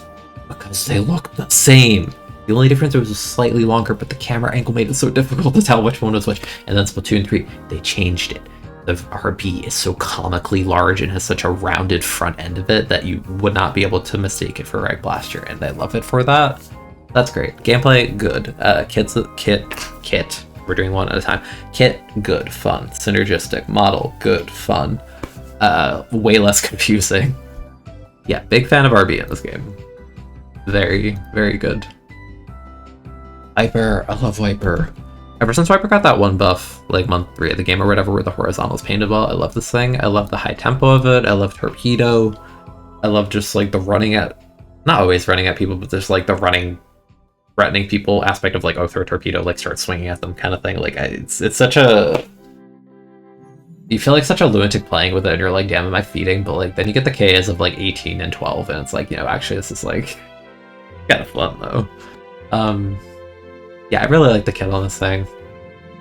Because they look the same. The only difference was slightly longer, but the camera angle made it so difficult to tell which one was which. And then Splatoon 3, they changed it. The RB is so comically large and has such a rounded front end of it that you would not be able to mistake it for Reg Blaster, and I love it for that. That's great. Gameplay, good. Kit. We're doing one at a time. Kit, good, fun. Synergistic. Model, good, fun. Way less confusing. Yeah, big fan of RB in this game. Very, very good. Viper, I love Viper. Ever since Viper got that one buff, like month 3 of the game or whatever, where the horizontals painted well, I love this thing. I love the high tempo of it. I love Torpedo. I love just like the running at, not always running at people, but just like the running, threatening people aspect of like, oh, throw a torpedo, like start swinging at them kind of thing. Like it's such a, you feel like such a lunatic playing with it and you're like, damn, am I feeding? But like then you get the KAs of like 18 and 12 and it's like, you know, actually this is like kind of fun though. Yeah, I really like the kit on this thing.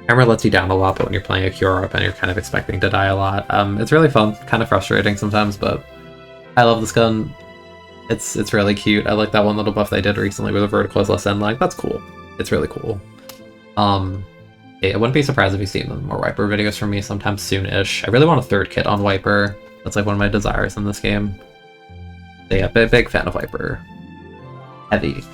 Camera lets you down a lot, but when you're playing a Cure up and you're kind of expecting to die a lot, it's really fun. Kind of frustrating sometimes, but I love this gun. It's really cute. I like that one little buff they did recently with the vertical is less end. Like, that's cool. It's really cool. Yeah, I wouldn't be surprised if you see more Wiper videos from me sometime soon-ish. I really want a third kit on Wiper. That's like one of my desires in this game. So yeah, big fan of Wiper. Heavy.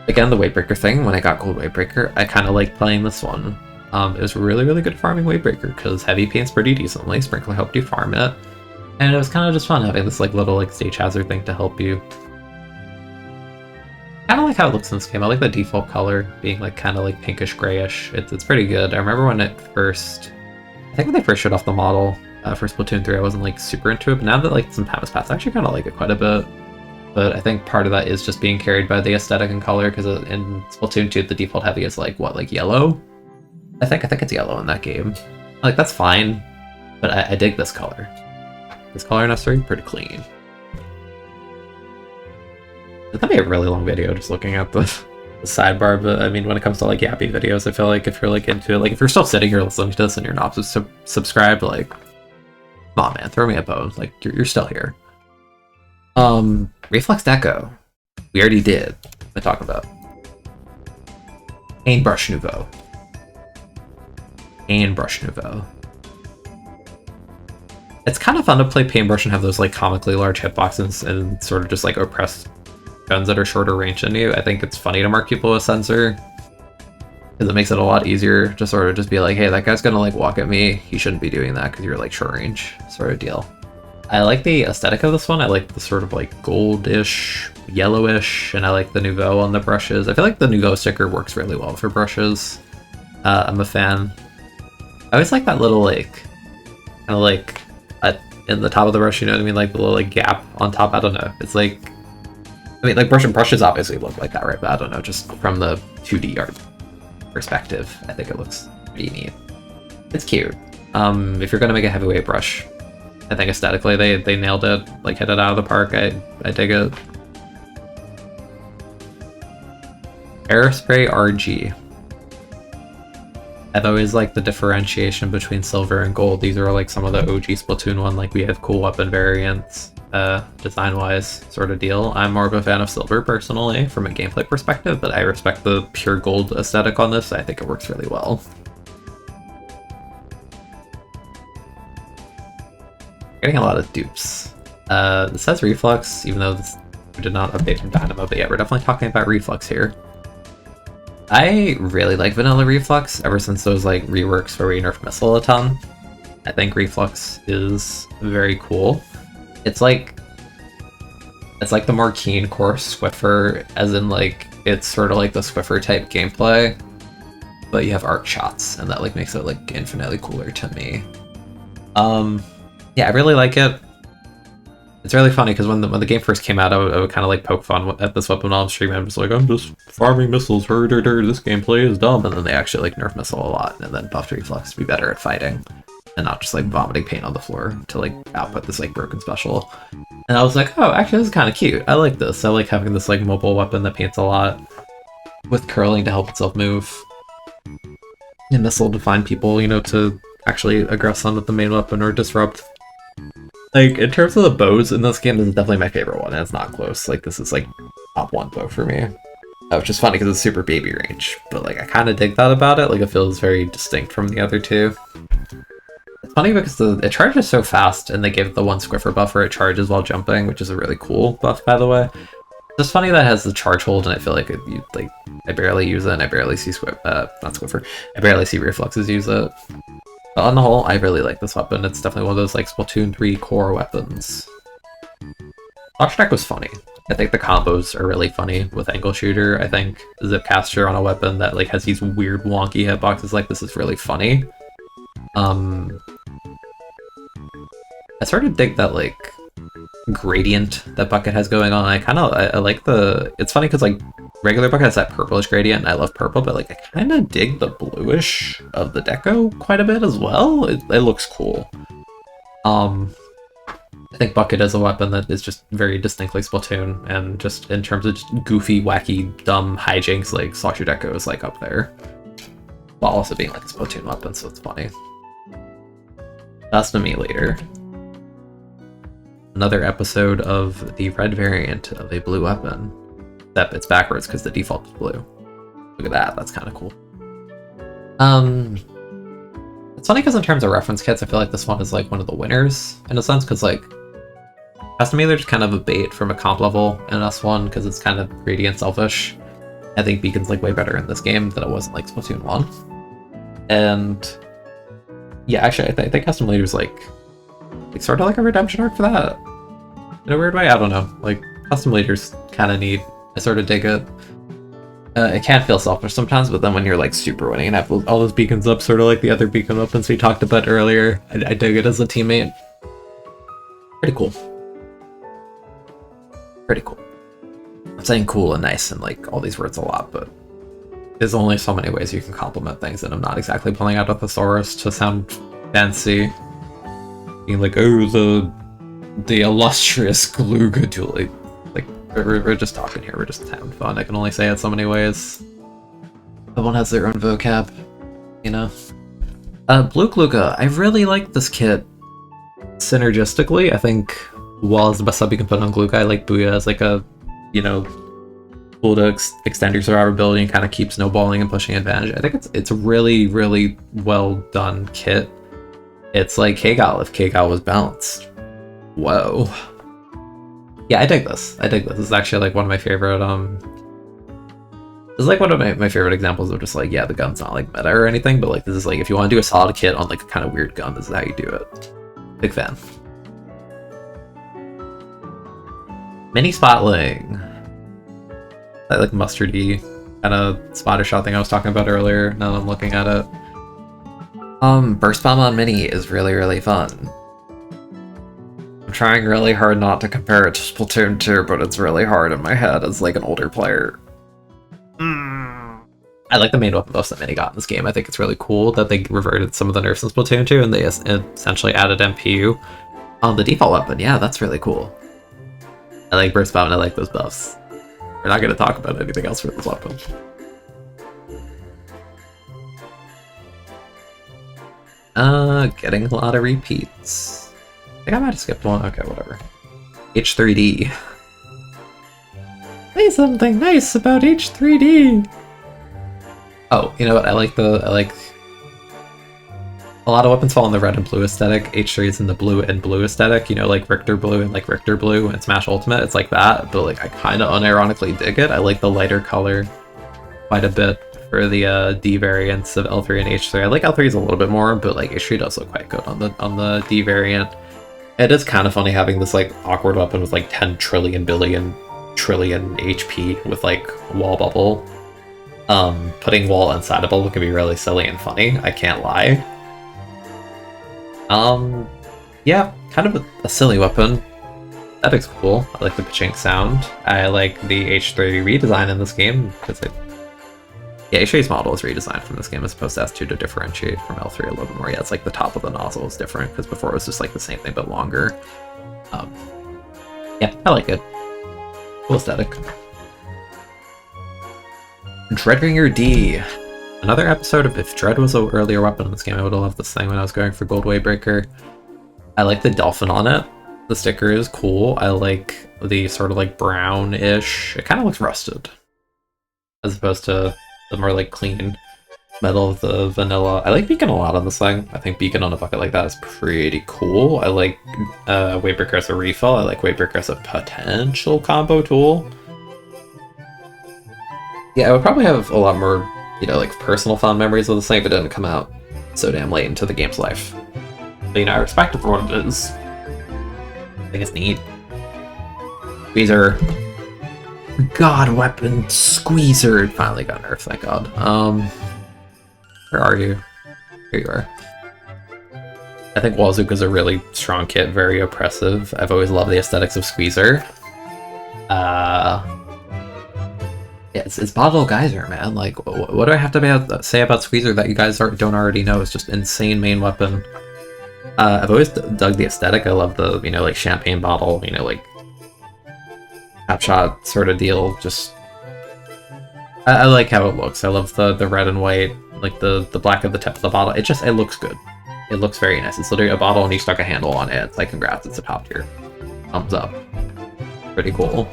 Again, the Wavebreaker thing, when I got Gold Wavebreaker, I kind of liked playing this one. It was really, really good farming Wavebreaker, because Heavy paints pretty decently, Sprinkler helped you farm it, and it was kind of just fun having this like little like stage hazard thing to help you. I kind of like how it looks in this game. I like the default color being like kind of like pinkish grayish. It's pretty good. I remember when it first, I think when they first showed off the model for Splatoon 3, I wasn't like super into it, but now that like some time has passed, I actually kind of like it quite a bit. But I think part of that is just being carried by the aesthetic and color, because in Splatoon 2, the default heavy is like, what, like yellow? I think it's yellow in that game. Like, that's fine, but I dig this color. This color in S3, pretty clean. It's gonna be a really long video just looking at the sidebar, but I mean, when it comes to like yappy videos, I feel like if you're like into it, like if you're still sitting here listening to this and you're not subscribed, like, come on man, throw me a bone, like, you're still here. Reflex Deco. We already did. What am I talking about? Paintbrush Nouveau. Paintbrush Nouveau. It's kind of fun to play Paintbrush and have those like comically large hitboxes and sort of just like oppress guns that are shorter range than you. I think it's funny to mark people with sensor. Because it makes it a lot easier to sort of just be like, hey, that guy's gonna like walk at me. He shouldn't be doing that because you're like short range sort of deal. I like the aesthetic of this one. I like the sort of like goldish, yellowish, and I like the Nouveau on the brushes. I feel like the Nouveau sticker works really well for brushes. I'm a fan. I always like that little like, kind of like in the top of the brush, you know what I mean? Like the little like gap on top. I don't know. It's like, I mean, like brushes obviously look like that, right? But I don't know, just from the 2D art perspective, I think it looks pretty neat. It's cute. If you're gonna make a heavyweight brush, I think aesthetically they nailed it, like hit it out of the park. I dig it. Aerospray RG. I've always liked the differentiation between silver and gold. These are like some of the OG Splatoon one, like we have cool weapon variants, design-wise sort of deal. I'm more of a fan of silver personally from a gameplay perspective, but I respect the pure gold aesthetic on this. I think it works really well. Getting a lot of dupes. This says Reflux, even though this did not update from Dynamo, but yeah, we're definitely talking about Reflux here. I really like Vanilla Reflux ever since those like reworks where we nerf Missile a ton. I think Reflux is very cool. It's like the more keen core Swiffer, as in like it's sort of like the Swiffer type gameplay, but you have arc shots, and that like makes it like infinitely cooler to me. Yeah, I really like it. It's really funny because when the game first came out, I would kind of like poke fun at this weapon on stream. I'm just like, I'm just farming missiles, this gameplay is dumb. And then they actually like nerf missile a lot, and then buffed Reflux to be better at fighting, and not just like vomiting paint on the floor to like output this like broken special. And I was like, oh, actually this is kind of cute. I like this. I like having this like mobile weapon that paints a lot with curling to help itself move. And missile to find people, you know, to actually aggress them with the main weapon or disrupt. Like, in terms of the bows in this game, this is definitely my favorite one, and it's not close. Like, this is, like, top 1 bow for me. Which is funny because it's super baby range, but, like, I kind of dig that about it. Like, it feels very distinct from the other two. It's funny because it charges so fast, and they give the one Squiffer buff where it charges while jumping, which is a really cool buff, by the way. It's funny that it has the charge hold, and I feel like, I barely use it, and I barely see not Squiffer. I barely see Refluxes use it. But on the whole, I really like this weapon. It's definitely one of those like Splatoon 3 core weapons. Frostak was funny. I think the combos are really funny with Angle Shooter. I think Zipcaster on a weapon that like has these weird wonky hitboxes like this is really funny. I sort of dig that like gradient that Bucket has going on. I like the... It's funny because like regular Bucket has that purplish gradient, and I love purple, but like I kind of dig the bluish of the deco quite a bit as well. It looks cool. I think Bucket is a weapon that is just very distinctly Splatoon, and just in terms of just goofy, wacky, dumb hijinks, like Slasher Deco is like up there, while also being like a Splatoon weapon, so it's funny. That's to me later. Another episode of the red variant of a blue weapon. Except it's backwards because the default is blue. Look at that, that's kind of cool. It's funny because in terms of reference kits, I feel like this one is like one of the winners in a sense, because like Custom Either's kind of a bait from a comp level in S1 because it's kind of greedy and selfish. I think Beacon's like way better in this game than it was in like Splatoon 1. And yeah, actually I think Custom Leader's like sort of like a redemption arc for that. In a weird way, I don't know. Like, Custom Leader's kind of neat. I sort of dig it. It can feel selfish sometimes, but then when you're like super winning and have all those beacons up, sort of like the other beacon weapons we talked about earlier, I dig it as a teammate. Pretty cool. Pretty cool. I'm saying cool and nice and like all these words a lot, but there's only so many ways you can compliment things, and I'm not exactly pulling out a thesaurus to sound fancy. Being like, oh, the illustrious Gluga duel. Like, we're just talking here, we're just having fun. I can only say it so many ways. Everyone has their own vocab, you know? Blue Gluga, I really like this kit synergistically. I think Wall is the best sub you can put on Gluga. I like Booyah as like a, you know, cool to extend your survivability and kind of keep snowballing and pushing advantage. I think it's a really, really well done kit. It's like Kgal if Kgal was balanced. Whoa. Yeah, I dig this. I dig this. This is actually like one of my favorite is like one of my favorite examples of just like, yeah, the gun's not like meta or anything, but like this is like if you want to do a solid kit on like a kind of weird gun, this is how you do it. Big fan. Mini spotling. That like mustardy kind of spotter shot thing I was talking about earlier. Now that I'm looking at it. Burst bomb on mini is really fun. I'm trying really hard not to compare it to Splatoon 2, but it's really hard in my head as like an older player. I like the main weapon buffs that Mini got in this game. I think it's really cool that they reverted some of the nerfs in Splatoon 2 and they essentially added MPU on the default weapon. Yeah, that's really cool. I like Burst Bomb and I like those buffs. We're not going to talk about anything else for this weapon. Getting a lot of repeats. I think I might have skipped one. Okay, whatever. H3D. Say something nice about H3D. Oh, you know what? I like a lot of weapons fall in the red and blue aesthetic. H3 is in the blue and blue aesthetic. You know, like Richter blue and like Richter blue and Smash Ultimate. It's like that, but like I kind of unironically dig it. I like the lighter color quite a bit for the D variants of L3 and H3. I like L3's a little bit more, but like H3 does look quite good on the D variant. It is kind of funny having this like awkward weapon with like 10 trillion HP with like wall bubble. Putting wall inside a bubble can be really silly and funny, I can't lie. Yeah, kind of a silly weapon. Aesthetic's cool. I like the pachink sound. I like the H3 redesign in this game, because H3's model is redesigned from this game as opposed to S2 to differentiate from L3 a little bit more. Yeah, it's like the top of the nozzle is different, because before it was just like the same thing but longer. Yeah, I like it. Cool aesthetic. Dreadringer D. Another episode of if Dread was an earlier weapon in this game, I would have loved this thing when I was going for Gold Waybreaker. I like the dolphin on it. The sticker is cool. I like the sort of like brownish. It kind of looks rusted. As opposed to the more like clean metal of the vanilla. I like Beacon a lot on this thing. I think Beacon on a bucket like that is pretty cool. I like Waybreaker as a refill. I like Waybreaker as a potential combo tool. Yeah, I would probably have a lot more, you know, like personal fond memories of this thing if it didn't come out so damn late into the game's life. But, you know, I respect it for what it is. I think it's neat. Squeezer. God, weapon Squeezer finally got nerfed, thank god. Where are you? Here you are. I think Wazooka's a really strong kit, very oppressive. I've always loved the aesthetics of Squeezer. Yeah, it's Bottle Geyser, man. Like, what do I have to say about Squeezer that you guys don't already know? It's just insane main weapon. I've always dug the aesthetic. I love the, you know, like champagne bottle, you know, like Top Shot sort of deal. Just, I like how it looks. I love the red and white, like the black at the tip of the bottle. It looks good. It looks very nice. It's literally a bottle and you stuck a handle on it. It's like, congrats, it's a top tier. Thumbs up. Pretty cool.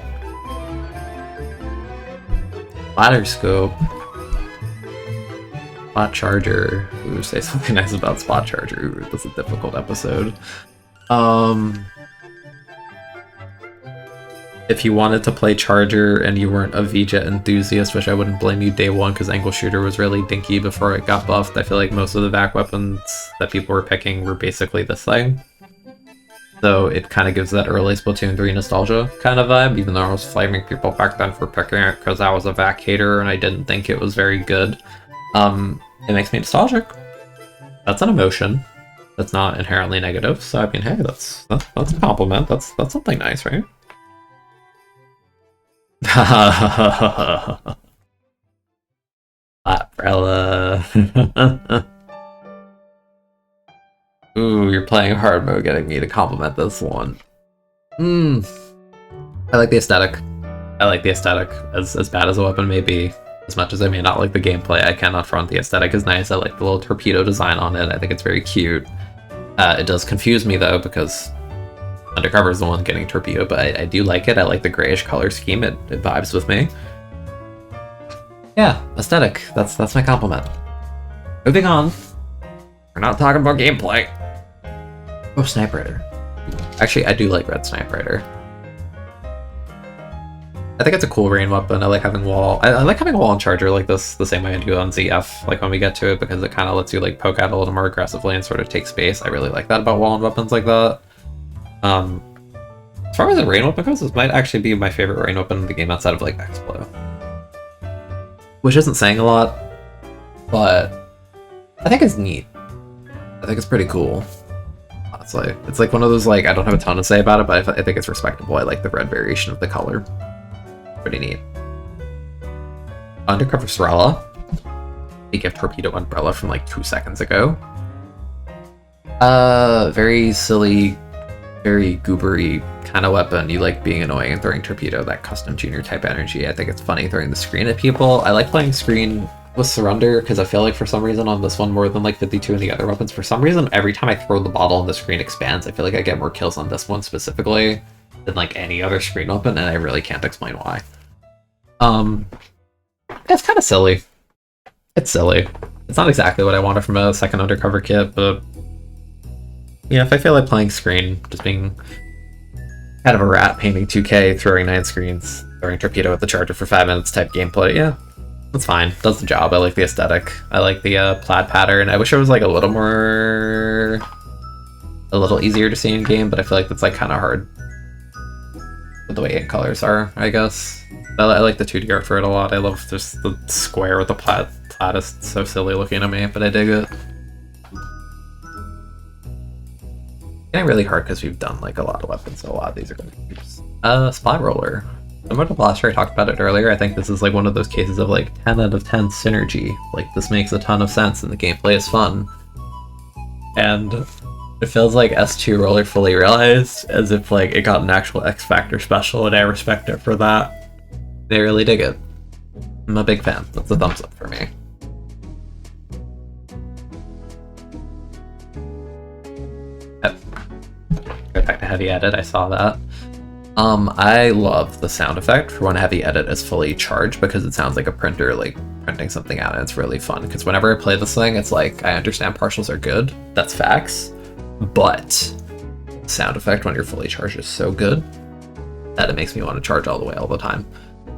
Ladder scope. Spot charger. Ooh, say something nice about spot charger. Ooh, this is a difficult episode. If you wanted to play charger and you weren't a VJet enthusiast, which I wouldn't blame you day one because angle shooter was really dinky before it got buffed, I feel like most of the VAC weapons that people were picking were basically this thing. So it kind of gives that early Splatoon 3 nostalgia kind of vibe, even though I was flaming people back then for picking it because I was a VAC hater and I didn't think it was very good. It makes me nostalgic. That's an emotion. That's not inherently negative. So I mean, hey, that's a compliment. That's something nice, right? Umbrella. Ooh, you're playing hard mode getting me to compliment this one. I like the aesthetic. I like the aesthetic. As bad as a weapon may be, as much as I may not like the gameplay, I cannot front the aesthetic is nice. I like the little torpedo design on it. I think it's very cute. It does confuse me though, because Undercover is the one getting torpedo, but I do like it. I like the grayish color scheme. It vibes with me. Yeah, aesthetic. That's my compliment. Moving on. We're not talking about gameplay. Oh, Snipe Rider. Actually, I do like Red Snipe Rider. I think it's a cool rain weapon. I like having wall. I like having wall on charger like this the same way I do on ZF, like when we get to it, because it kind of lets you like poke out a little more aggressively and sort of take space. I really like that about wall on weapons like that. As far as the rain weapon goes, this might actually be my favorite rain weapon in the game outside of like Explo. Which isn't saying a lot, but I think it's neat. I think it's pretty cool. Honestly, it's like one of those like I don't have a ton to say about it, but I think it's respectable. I like the red variation of the color. Pretty neat. Undercover Sorella. A gift torpedo umbrella from like 2 seconds ago. Very silly, very goobery kind of weapon. You like being annoying and throwing torpedo, that custom junior type energy. I think it's funny throwing the screen at people. I like playing screen with Surrender because I feel like for some reason on this one more than like 52 and the other weapons, for some reason every time I throw the bottle and the screen expands, I feel like I get more kills on this one specifically than like any other screen weapon, and I really can't explain why. It's kind of silly. It's silly. It's not exactly what I wanted from a second undercover kit, but yeah, if I feel like playing screen, just being kind of a rat, painting 2K, throwing 9 screens, throwing torpedo at the charger for 5 minutes type gameplay, yeah, that's fine. Does the job. I like the aesthetic. I like the plaid pattern. I wish it was like a little easier to see in game, but I feel like that's like kind of hard with the way ink colors are, I guess. I like the 2D art for it a lot. I love just the square with the plaid is so silly looking to me, but I dig it. Getting really hard because we've done like a lot of weapons, so a lot of these are going to be used. Splat Roller. Similar to Blaster, I talked about it earlier. I think this is like one of those cases of like 10 out of 10 synergy. Like this makes a ton of sense and the gameplay is fun. And it feels like S2 Roller fully realized, as if like it got an actual X Factor special, and I respect it for that. They really dig it. I'm a big fan. That's a thumbs up for me. Yep. Go back to heavy edit, I saw that. I love the sound effect for when heavy edit is fully charged, because it sounds like a printer like printing something out, and it's really fun. Because whenever I play this thing, it's like, I understand partials are good, that's facts, but sound effect when you're fully charged is so good that it makes me want to charge all the way all the time.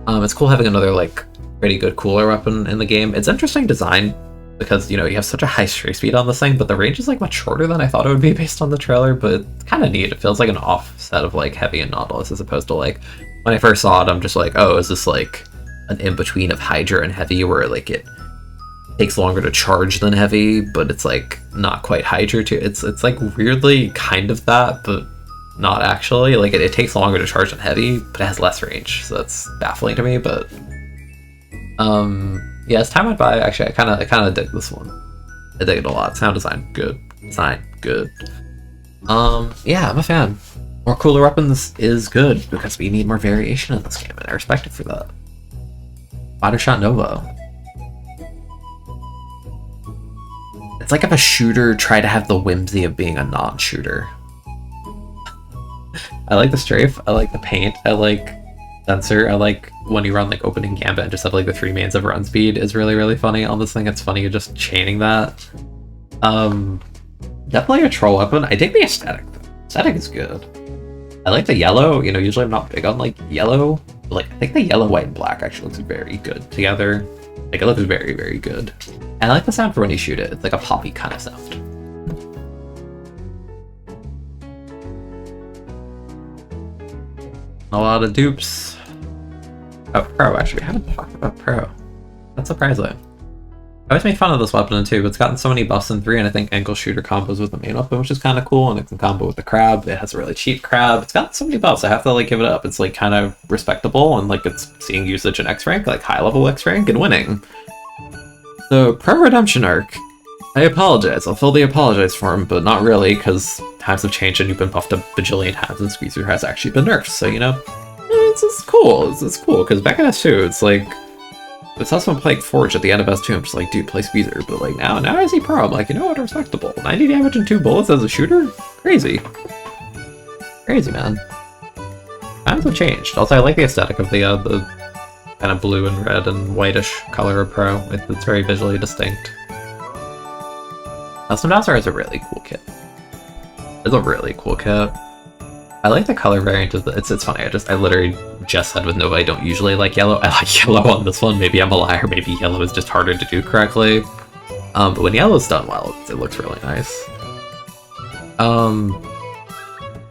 It's cool having another like pretty good cooler weapon in the game. It's interesting design because, you know, you have such a high stray speed on this thing, but the range is like much shorter than I thought it would be based on the trailer, but it's kind of neat. It feels like an offset of like Heavy and Nautilus, as opposed to like when I first saw it, I'm just like, oh, is this like an in-between of Hydra and Heavy where like it takes longer to charge than Heavy, but it's like not quite Hydra too. It's like weirdly kind of that, but not actually. Like it takes longer to charge than Heavy, but it has less range, so that's baffling to me. But yeah, as time went by, actually I kind of dig this one. I dig it a lot. Sound design good, design good. Yeah, I'm a fan. More cooler weapons is good because we need more variation in this game, and I respect it for that. Spider Shot Nova. It's like if a shooter tried to have the whimsy of being a non-shooter. I like the strafe, I like the paint, I like sensor, I like when you run like opening gambit and just have like the 3 mains of run speed is really, really funny on this thing. It's funny just chaining that. Definitely a troll weapon. I dig the aesthetic though. Aesthetic is good. I like the yellow. You know, usually I'm not big on like yellow, but like I think the yellow, white, and black actually looks very good together. Like it looks very, very good. And I like the sound for when you shoot it. It's like a poppy kind of sound. A lot of dupes. Oh, Pro, actually, we haven't talked about Pro. That's surprising. I always make fun of this weapon in 2, but it's gotten so many buffs in 3, and I think ankle shooter combos with the main weapon, which is kind of cool, and it can combo with the crab. It has a really cheap crab. It's got so many buffs, I have to like give it up. It's like kind of respectable, and like it's seeing usage in X rank, like high level X rank, and winning. So, Pro Redemption Arc. I apologize. I'll fill the apologize form, but not really, because times have changed and you've been buffed a bajillion times and Squeezer has actually been nerfed, so you know, it's cool. It's cool, because back in S2, it's like, it's also playing Forge at the end of S2, I'm just like, dude, play Squeezer, but like now I see Pro, I'm like, you know what, respectable. 90 damage and 2 bullets as a shooter? Crazy. Crazy, man. Times have changed. Also, I like the aesthetic of the kind of blue and red and whitish color of Pro. It's very visually distinct. Custom Dowser is a really cool kit. It's a really cool kit. I like the color variant of the. It's funny. I literally just said with Nova I don't usually like yellow. I like yellow on this one. Maybe I'm a liar. Maybe yellow is just harder to do correctly. But when yellow's done well, it looks really nice.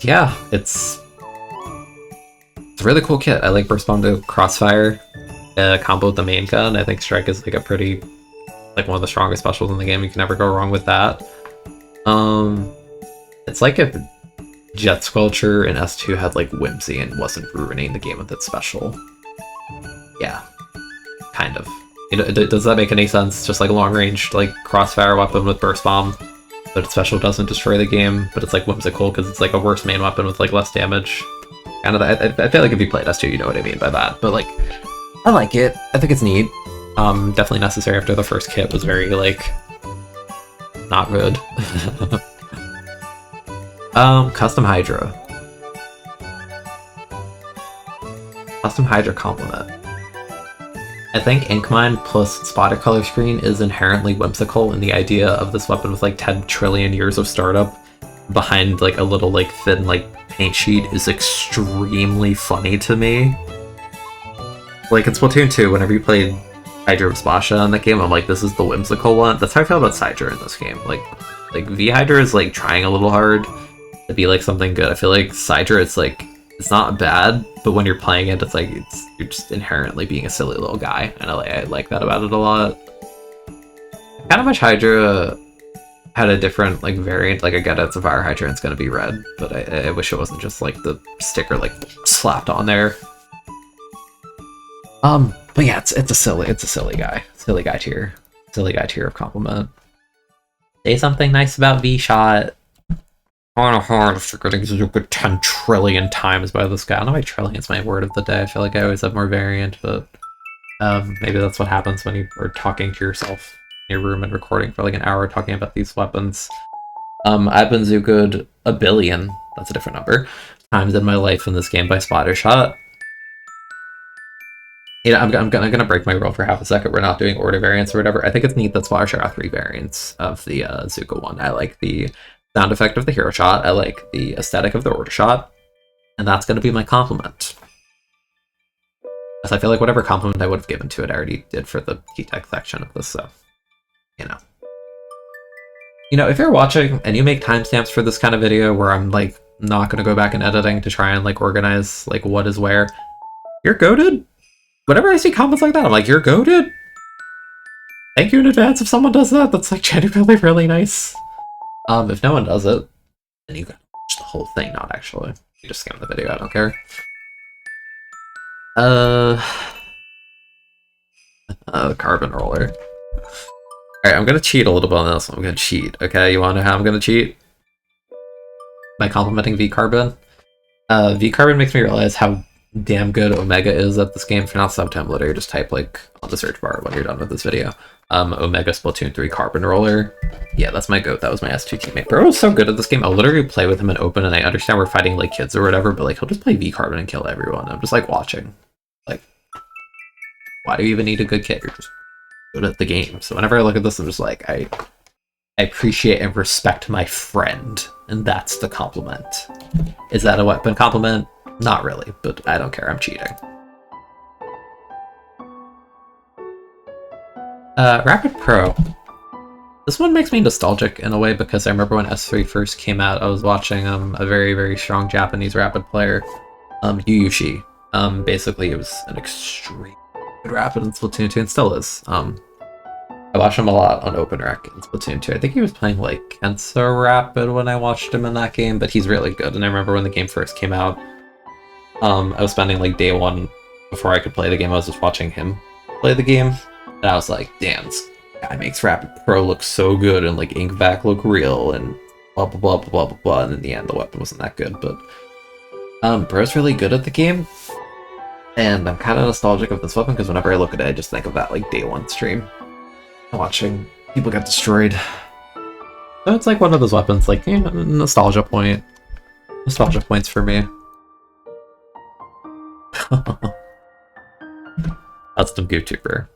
Yeah, it's a really cool kit. I like Burst Bomb to Crossfire combo with the main gun. I think Strike is like a pretty one of the strongest specials in the game. You can never go wrong with that. It's like if Jet Squelcher in S2 had like Whimsy and wasn't ruining the game with its special. Yeah, kind of. You know, does that make any sense? Just like a long range like crossfire weapon with burst bomb, but its special doesn't destroy the game, but it's like whimsical because it's like a worse main weapon with like less damage. Kind of. I feel like if you played S2, you know what I mean by that. But like, I like it. I think it's neat. Definitely necessary after the first kit was very like not good. Custom Hydra. Custom Hydra Complement. I think Inkmine plus Spotted Color Screen is inherently whimsical, and the idea of this weapon with like 10 trillion years of startup behind like a little like thin like paint sheet is extremely funny to me. Like in Splatoon 2, whenever you played Hydra with Spasha in that game, I'm like, this is the whimsical one. That's how I feel about Hydra in this game. Like V Hydra is like trying a little hard to be like something good. I feel like Hydra, it's like it's not bad, but when you're playing it, it's like you're just inherently being a silly little guy, and I like that about it a lot. I kind of wish Hydra had a different like variant. Like I get it's a Fire Hydra and it's gonna be red, but I wish it wasn't just like the sticker like slapped on there. But yeah, it's a silly guy tier of compliment. Say something nice about V-Shot. Kind of hard after getting Zuka 10 trillion times by this guy. I don't know why trillion's my word of the day. I feel like I always have more variant, but maybe that's what happens when you are talking to yourself in your room and recording for like an hour talking about these weapons. I've been Zuko'd 1 billion, that's a different number, times in my life in this game by Splattershot. You know, I'm gonna break my rule for half a second. We're not doing order variants or whatever. I think it's neat that Splattershot got 3 variants of the Zuko one. I like the sound effect of the hero shot. I like the aesthetic of the order shot, and that's going to be my compliment. As I feel like whatever compliment I would have given to it, I already did for the key tech section of this, so you know, if you're watching and you make timestamps for this kind of video where I'm like not going to go back in editing to try and like organize like what is where, you're goated. Whenever I see comments like that, I'm like, you're goated. Thank you in advance if someone does that. That's like genuinely really nice. If no one does it, then you can watch the whole thing, not actually. You just skim the video, I don't care. Carbon roller. Alright, I'm gonna cheat a little bit on this one. I'm gonna cheat, okay? You wanna know how I'm gonna cheat? By complimenting V-Carbon? V-Carbon makes me realize how damn good Omega is at this game. For not subtemplator, just type like on the search bar when you're done with this video. Omega Splatoon 3 Carbon Roller. Yeah, that's my goat. That was my S2 teammate. Bro was so good at this game. I'll literally play with him in open, and I understand we're fighting like kids or whatever, but like he'll just play V-Carbon and kill everyone. I'm just like watching. Like, why do you even need a good kit? You're just good at the game. So whenever I look at this, I'm just like, I appreciate and respect my friend, and that's the compliment. Is that a weapon compliment? Not really, but I don't care. I'm cheating. Rapid Pro. This one makes me nostalgic in a way because I remember when S3 first came out, I was watching a very, very strong Japanese Rapid player, Yuyushi. Basically, it was an extremely good Rapid in Splatoon 2 and still is. I watched him a lot on OpenRec in Splatoon 2. I think he was playing like Kensa Rapid when I watched him in that game, but he's really good. And I remember when the game first came out, I was spending like day one before I could play the game. I was just watching him play the game, and I was like, damn, this guy makes Rapid Pro look so good and like ink vac look real and blah blah blah blah blah blah. And in the end, the weapon wasn't that good, but Bro's really good at the game, and I'm kind of nostalgic of this weapon because whenever I look at it, I just think of that like day one stream, watching people get destroyed. So it's like one of those weapons, like, you know, nostalgia points for me. Custom YouTuber.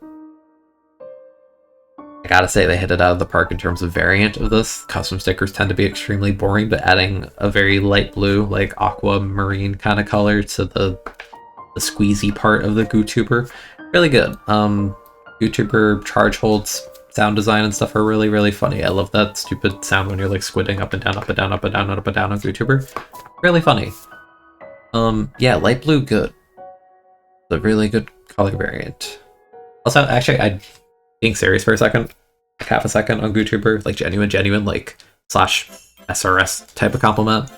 I gotta say they hit it out of the park in terms of variant of this. Custom stickers tend to be extremely boring, but adding a very light blue, like aquamarine kind of color to the squeezy part of the GooTuber, really good. GooTuber charge holds, sound design and stuff are really, really funny. I love that stupid sound when you're like squidding up and down, up and down, up and down, up and down on GooTuber. Really funny. Yeah, light blue, good. A really good color variant. Also, actually, being serious for a second, like half a second on GooTuber, like genuine, like slash SRS type of compliment.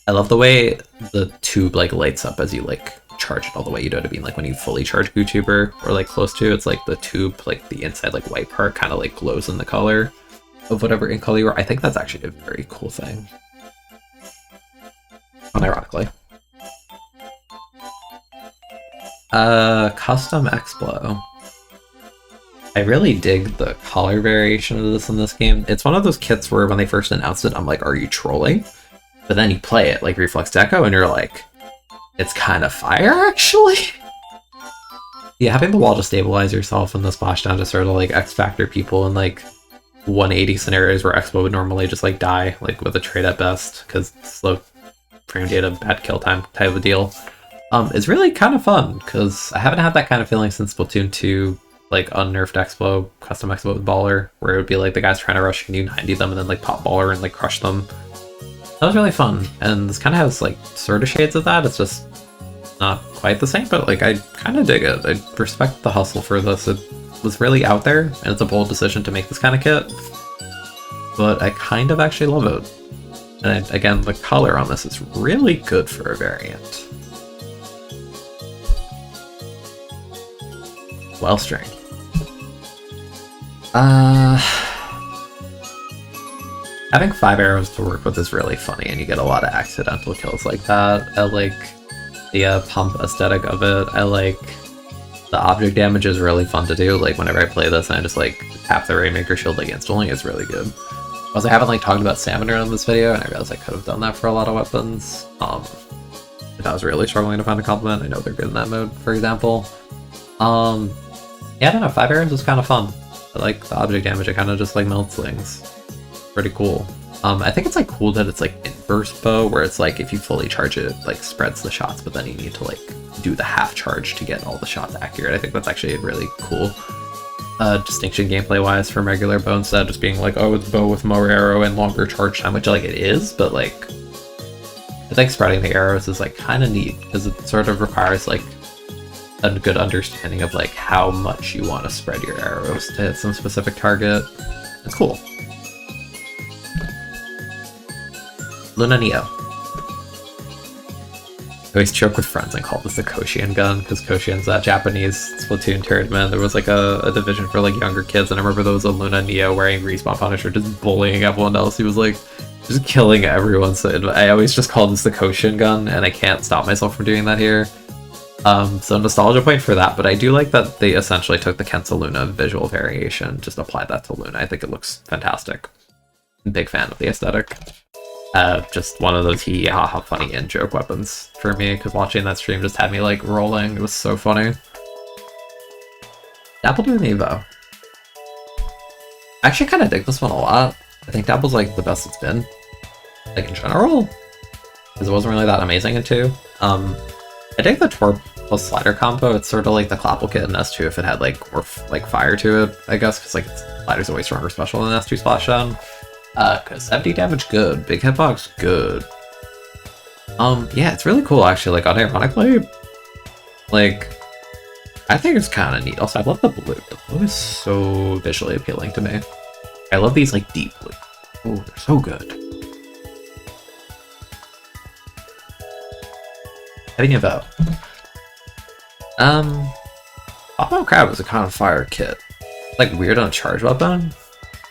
I love the way the tube like lights up as you like charge it all the way, you know what I mean? Like when you fully charge GooTuber or like close to, it's like the tube, like the inside like white part kind of like glows in the color of whatever ink color you are. I think that's actually a very cool thing. Unironically. Custom Explo. I really dig the color variation of this in this game. It's one of those kits where when they first announced it, I'm like, are you trolling? But then you play it, like Reflex Deco, and you're like, it's kind of fire, actually? Yeah, having the wall to stabilize yourself and the splashdown to sort of like X-Factor people in like 180 scenarios where Expo would normally just like die, like with a trade at best, because slow frame data, bad kill time type of deal. It's really kind of fun, because I haven't had that kind of feeling since Splatoon 2, like unnerfed Expo, custom Expo with Baller, where it would be like the guys trying to rush and you 90 them and then like pop Baller and like crush them. That was really fun, and this kind of has like sort of shades of that. It's just not quite the same, but like I kind of dig it. I respect the hustle for this. It was really out there, and it's a bold decision to make this kind of kit, but I kind of actually love it. And again, the color on this is really good for a variant. Wellstring. Having 5 arrows to work with is really funny, and you get a lot of accidental kills like that. I like the pump aesthetic of it. I like the object damage is really fun to do. Like whenever I play this and I just like tap the Rainmaker shield like instantly, it's really good. Also, I haven't like talked about Stamina in this video, and I realized I could have done that for a lot of weapons. If I was really struggling to find a compliment, I know they're good in that mode, for example. Yeah, I don't know, 5 arrows is kind of fun. I like the object damage, it kind of just like melts things. Pretty cool. I think it's like cool that it's like inverse bow, where it's like if you fully charge it, it like spreads the shots, but then you need to like do the half charge to get all the shots accurate. I think that's actually a really cool distinction gameplay wise from regular bow, instead of just being like, oh, it's bow with more arrow and longer charge time, which like it is, but like I think spreading the arrows is like kind of neat, because it sort of requires like a good understanding of like how much you want to spread your arrows to hit some specific target. It's cool. Luna Neo. I always joke with friends and call this the Koshian gun, because Koshian's that Japanese Splatoon tournament. There was like a division for like younger kids, and I remember there was a Luna Neo wearing Respawn Punisher just bullying everyone else. He was like just killing everyone, so I always just call this the Koshian gun, and I can't stop myself from doing that here. So nostalgia point for that, but I do like that they essentially took the Kensa Luna visual variation, just applied that to Luna. I think it looks fantastic. I'm a big fan of the aesthetic. Just one of those hee ha ha funny in-joke weapons for me, because watching that stream just had me like rolling. It was so funny. Dapple doing the Evo. I actually kind of dig this one a lot. I think Dapple's like the best it's been, like in general, because it wasn't really that amazing in 2. I dig the Twerp plus slider combo. It's sort of like the Clapple kit in S2 if it had like more like fire to it, I guess, because like slider's a way stronger special than S2 splashdown. Because FD damage good, big hitbox good. Yeah, it's really cool actually. Like unironically, like I think it's kind of neat. Also, I love the blue. The blue is so visually appealing to me. I love these like deep blue. Oh, they're so good. Heading a vote. Pop-Out Crab is a kind of fire kit. Like weird on a charge weapon.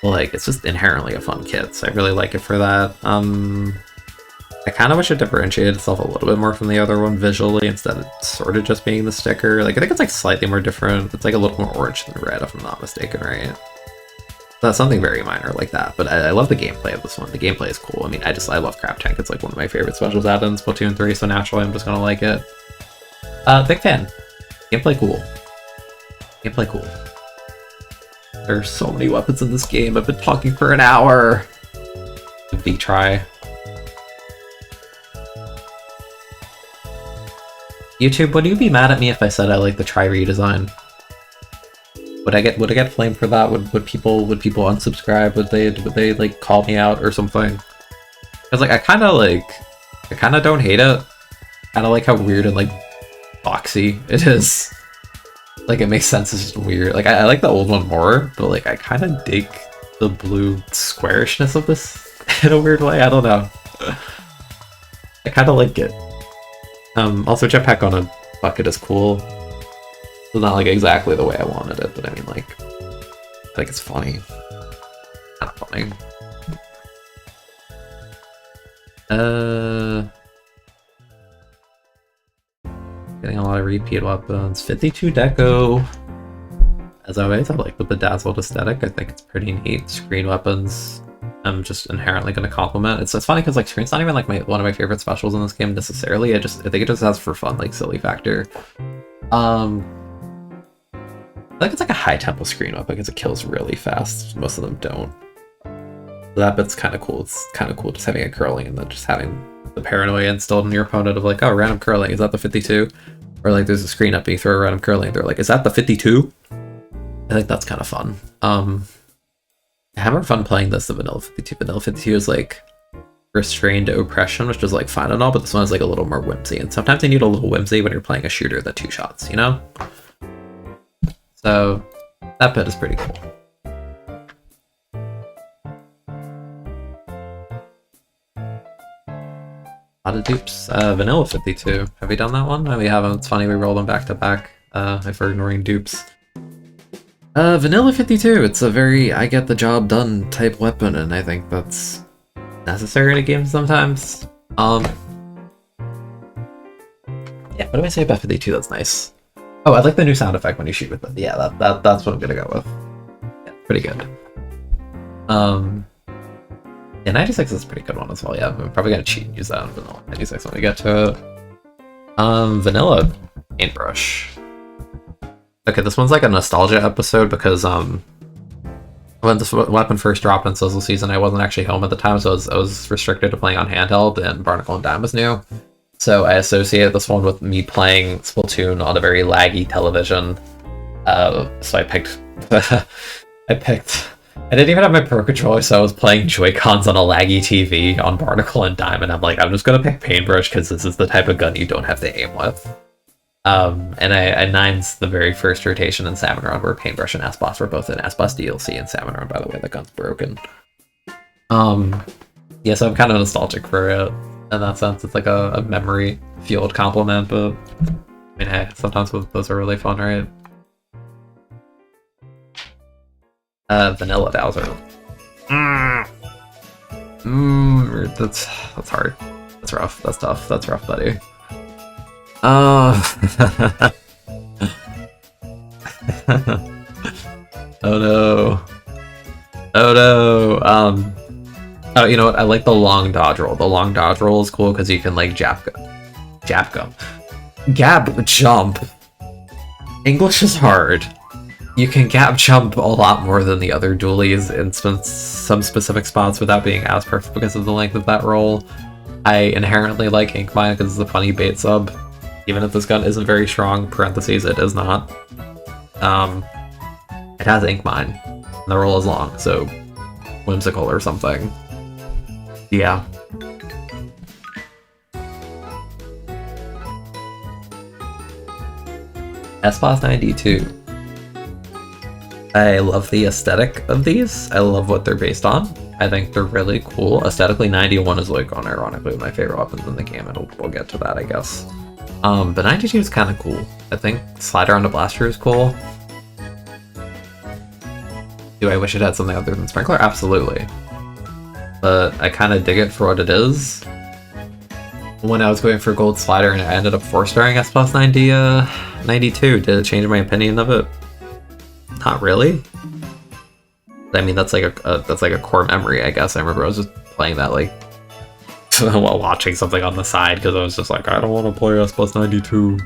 Like it's just inherently a fun kit, so I really like it for that. I kind of wish it differentiated itself a little bit more from the other one visually, instead of sort of just being the sticker. Like I think it's like slightly more different. It's like a little more orange than red, if I'm not mistaken, right? That's something very minor like that, but I love the gameplay of this one. The gameplay is cool. I mean, I love Crab Tank. It's like one of my favorite specials added in Splatoon 3, so naturally I'm just gonna like it. Big fan. Gameplay cool. Gameplay cool. There's so many weapons in this game. I've been talking for an hour. Big try. YouTube, would you be mad at me if I said I like the try redesign? Would I get flamed for that? Would people unsubscribe? Would they like call me out or something? Cause like I kinda don't hate it. Kinda like how weird and like boxy it is. Like it makes sense, it's just weird. Like I like the old one more, but like I kinda dig the blue squarishness of this in a weird way. I don't know. I kinda like it. Also jetpack on a bucket is cool. It's not like exactly the way I wanted it, but I mean like I think it's funny. Kinda funny. Getting a lot of repeat weapons. 52 deco. As always, I like the bedazzled aesthetic. I think it's pretty neat. Screen weapons, I'm just inherently going to compliment. It's funny because like screen's not even like one of my favorite specials in this game necessarily. I think it just has for fun like silly factor. I think it's like a high tempo screen weapon because it kills really fast. Most of them don't. So that bit's kind of cool. It's kind of cool just having it curling and then just having the paranoia instilled in your opponent of like, oh, random curling, is that the 52? Or like there's a screen up and you throw a random curling, they're like, is that the 52? I think that's kind of fun. I have more fun playing this than Vanilla 52. Vanilla 52 is like restrained oppression, which is like fine and all, but this one is like a little more whimsy. And sometimes you need a little whimsy when you're playing a shooter that 2 shots, you know? So that bit is pretty cool. A lot of dupes. Vanilla 52. Have we done that one? No, we haven't. It's funny, we roll them back to back if we're ignoring dupes. Vanilla 52. It's a very I get the job done type weapon, and I think that's necessary in a game sometimes. Yeah, what do I say about 52 that's nice? Oh, I like the new sound effect when you shoot with it. Yeah, that's what I'm gonna go with. Yeah, pretty good. Yeah, 96 is a pretty good one as well. Yeah, I'm probably gonna cheat and use that on Vanilla 96 when we get to it. Vanilla paintbrush. Okay, this one's like a nostalgia episode because when this weapon first dropped in Sizzle Season, I wasn't actually home at the time, so I was restricted to playing on handheld, and Barnacle and Dime was new. So I associated this one with me playing Splatoon on a very laggy television. So I picked I didn't even have my Pro Controller, so I was playing Joy-Cons on a laggy TV on Barnacle and Dime, and I'm like, I'm just gonna pick Paintbrush because this is the type of gun you don't have to aim with. And I 9's the very first rotation in Salmon Run where Paintbrush and S-Boss were both in S-Boss DLC and Salmon Run, by the way, the gun's broken. Yeah, so I'm kind of nostalgic for it in that sense. It's like a memory-fueled compliment, but I mean, hey, sometimes those are really fun, right? Vanilla Bowser. That's hard. That's rough. That's tough. That's rough, buddy. Oh no. Oh no. Oh, you know what? I like the long dodge roll. The long dodge roll is cool because you can like gab jump. English is hard. You can gap jump a lot more than the other dualies in some specific spots without being as perfect because of the length of that roll. I inherently like Ink Mine because it's a funny bait sub. Even if this gun isn't very strong, parentheses, it is not. It has Ink Mine, and the roll is long, so whimsical or something. Yeah. S-Boss 92. I love the aesthetic of these. I love what they're based on. I think they're really cool. Aesthetically, 91 is like unironically my favorite weapons in the game, and we'll get to that, I guess. But 92 is kind of cool. I think Slider on the Blaster is cool. Do I wish it had something other than Sprinkler? Absolutely. But I kind of dig it for what it is. When I was going for Gold Slider and I ended up 4-starring S-Plus 92, did it change my opinion of it? Not really. I mean, that's like a core memory, I guess. I remember I was just playing that like while watching something on the side because I was just like, I don't want to play S-Plus 92.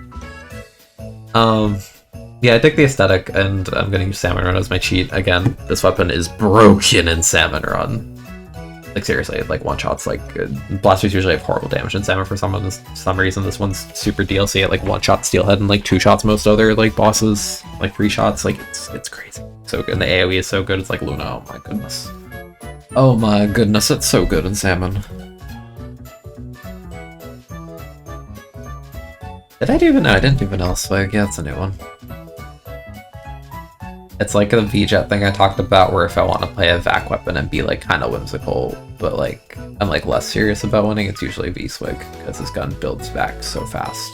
Yeah, I dig the aesthetic, and I'm gonna use Salmon Run as my cheat. Again, this weapon is broken in Salmon Run. Like seriously, like one-shots, like blasters usually have horrible damage in Salmon for some reason. This one's super DLC at like one-shot Steelhead and like two-shots most other like bosses, like three shots. Like it's crazy. So good, and the AoE is so good. It's like Luna. Oh my goodness. Oh my goodness, it's so good in Salmon. Did I do even? No, I didn't do Vanilla Swag. Yeah, it's a new one. It's like a V-Jet thing I talked about, where if I want to play a vac weapon and be like kind of whimsical, but like I'm like less serious about winning, it's usually V-Swig, because this gun builds back so fast.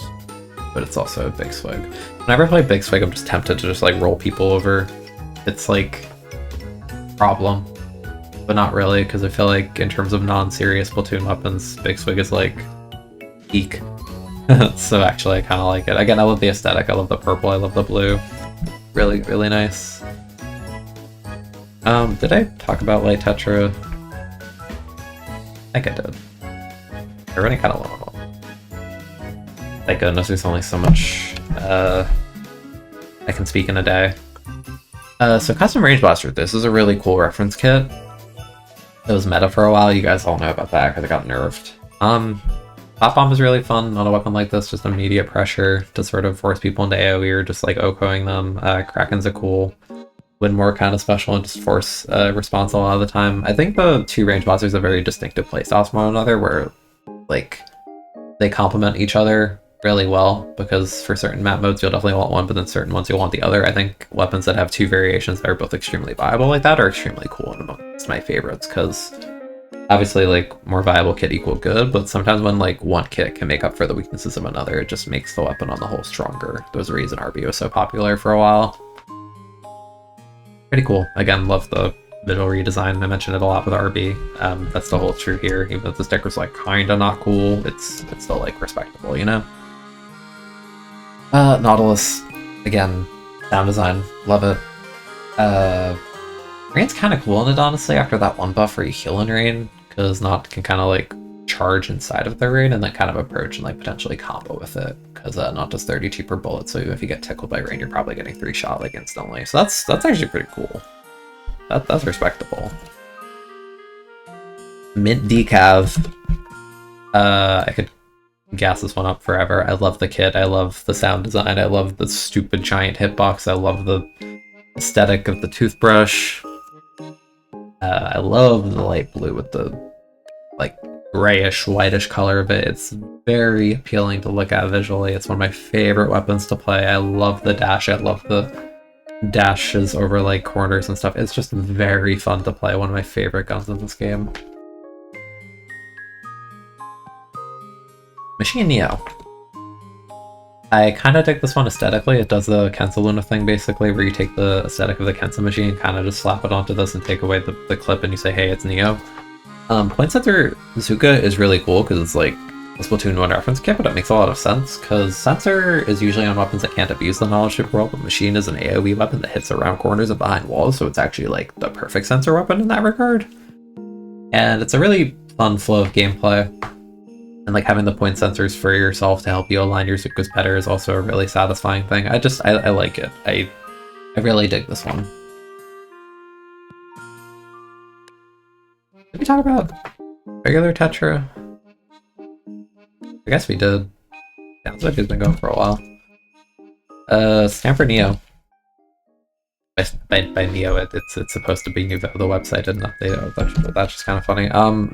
But it's also a big swig. Whenever I play big swig, I'm just tempted to just like roll people over. It's like problem, but not really, because I feel like in terms of non-serious Splatoon weapons, big swig is like peak. So actually I kind of like it. Again, I love the aesthetic. I love the purple. I love the blue. Really, really nice. Did I talk about Light Tetra? I think I did. They're running kind of low. Thank goodness there's only so much I can speak in a day. So Custom Range Blaster, this is a really cool reference kit. It was meta for a while, you guys all know about that because it got nerfed. Pop Bomb is really fun on a weapon like this, just immediate pressure to sort of force people into AoE or just like OHKOing them. Kraken's a cool Winmore kind of special and just force response a lot of the time. I think the two range blasters are very distinctive playstyles from one another, where like they complement each other really well, because for certain map modes you'll definitely want one, but then certain ones you'll want the other. I think weapons that have two variations that are both extremely viable like that are extremely cool, and it's my favorites, because obviously like more viable kit equal good, but sometimes when like one kit can make up for the weaknesses of another, it just makes the weapon on the whole stronger. There's a reason RB was so popular for a while. Pretty cool. Again, love the visual redesign. I mentioned it a lot with RB. That's still holds true here, even if the sticker's like kinda not cool, it's still like respectable, you know? Nautilus, again, sound design, love it. Rain's kind of cool in it, honestly, after that one buff where you heal in Rain, because Naut can kind of like charge inside of the Rain and then kind of approach and like potentially combo with it, because Naut does 32 per bullet, so even if you get tickled by Rain, you're probably getting 3-shot like instantly. So that's actually pretty cool. That's respectable. Mint Decav. I could gas this one up forever. I love the kit, I love the sound design, I love the stupid giant hitbox, I love the aesthetic of the toothbrush. I love the light blue with the like grayish, whitish color of it. It's very appealing to look at visually. It's one of my favorite weapons to play. I love the dash. I love the dashes over like corners and stuff. It's just very fun to play. One of my favorite guns in this game. Machine Neo. I kind of dig this one aesthetically. It does the Kensa Luna thing, basically, where you take the aesthetic of the Kensa machine and kind of just slap it onto this and take away the clip and you say, hey, it's Neo. Point Sensor Zuka is really cool because it's like a Splatoon 1 reference kit, but it makes a lot of sense because Sensor is usually on weapons that can't abuse the knowledge ship world, but Machine is an AoE weapon that hits around corners and behind walls, so it's actually like the perfect sensor weapon in that regard. And it's a really fun flow of gameplay. And like having the point sensors for yourself to help you align your Zukas better is also a really satisfying thing. I like it. I really dig this one. Did we talk about regular Tetra? I guess we did. Sounds like it's been going for a while. Stanford Neo. By Neo, it's supposed to be new, though the website didn't update it. That's just kind of funny.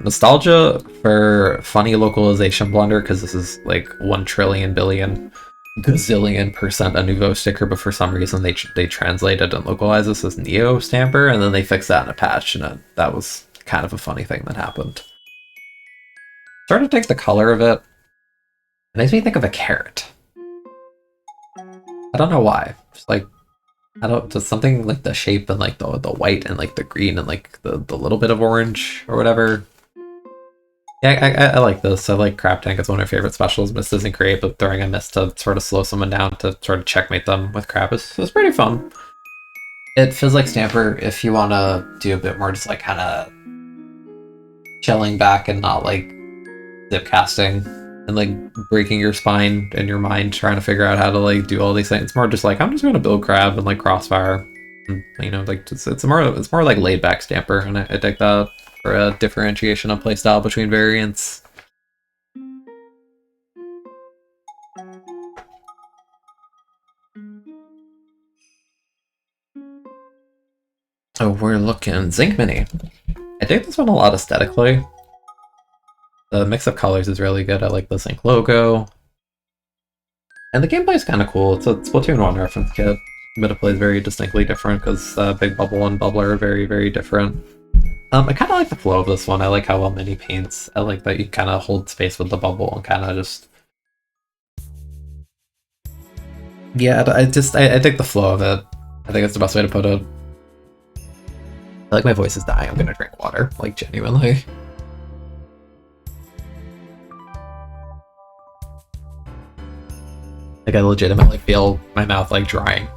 Nostalgia for funny localization blunder, because this is like 1 trillion billion gazillion % a Nouveau sticker, but for some reason they translated and localized this as Neo Stamper, and then they fixed that in a patch, and that was kind of a funny thing that happened. Started to take the color of it. It makes me think of a carrot. I don't know why. Just like, I don't, just something like the shape and like the white and like the green and like the little bit of orange or whatever. Yeah, I like this. I like Crab Tank. It's one of my favorite specials. Mist isn't great, but throwing a mist to sort of slow someone down to sort of checkmate them with Crab is pretty fun. It feels like Stamper if you want to do a bit more just like kind of chilling back and not like zip casting. and like breaking your spine and your mind trying to figure out how to like do all these things. It's more just like I'm just going to build crab and like crossfire, and, you know, like it's more like laid back Stamper, and I dig that for a differentiation of playstyle between variants. Oh, we're looking Zinc Mini. I dig this one a lot aesthetically. The mix of colors is really good. I like the Zinc logo. And the gameplay is kind of cool. It's a Splatoon 1 reference kit. Meta play is very distinctly different because Big Bubble and Bubbler are very, very different. I kind of like the flow of this one. I like how well Mini paints. I like that you kind of hold space with the bubble and kind of just... Yeah, I dig the flow of it. I think that's the best way to put it. I like my voice is dying. I'm gonna drink water, like genuinely. Like I legitimately feel my mouth like drying.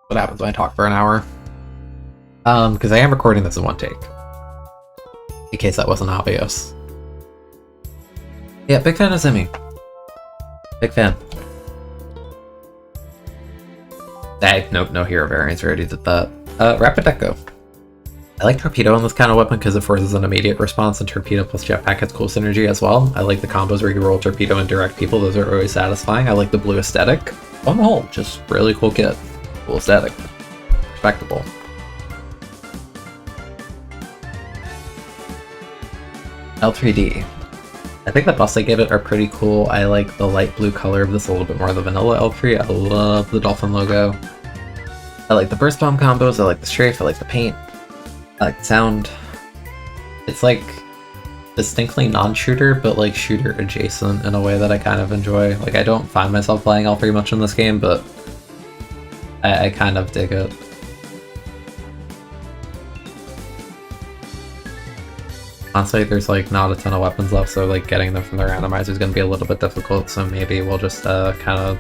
What happens when I talk for an hour? Because I am recording this in one take. In case that wasn't obvious. Yeah, big fan of Zimmy. Big fan. Hey, nope, no hero variants, we already did that. Rapid Deco. I like Torpedo in this kind of weapon because it forces an immediate response, and Torpedo plus Jetpack has cool synergy as well. I like the combos where you roll Torpedo and direct people, those are always satisfying. I like the blue aesthetic. On the whole, just really cool kit. Cool aesthetic. Respectable. L3D. I think the buffs they give it are pretty cool. I like the light blue color of this a little bit more than vanilla L3. I love the dolphin logo. I like the burst bomb combos, I like the strafe, I like the paint. I like the sound. It's like distinctly non-shooter, but like shooter adjacent in a way that I kind of enjoy. Like I don't find myself playing L3 much in this game, but I kind of dig it. Honestly, there's like not a ton of weapons left, so like getting them from the randomizer is going to be a little bit difficult, so maybe we'll just kind of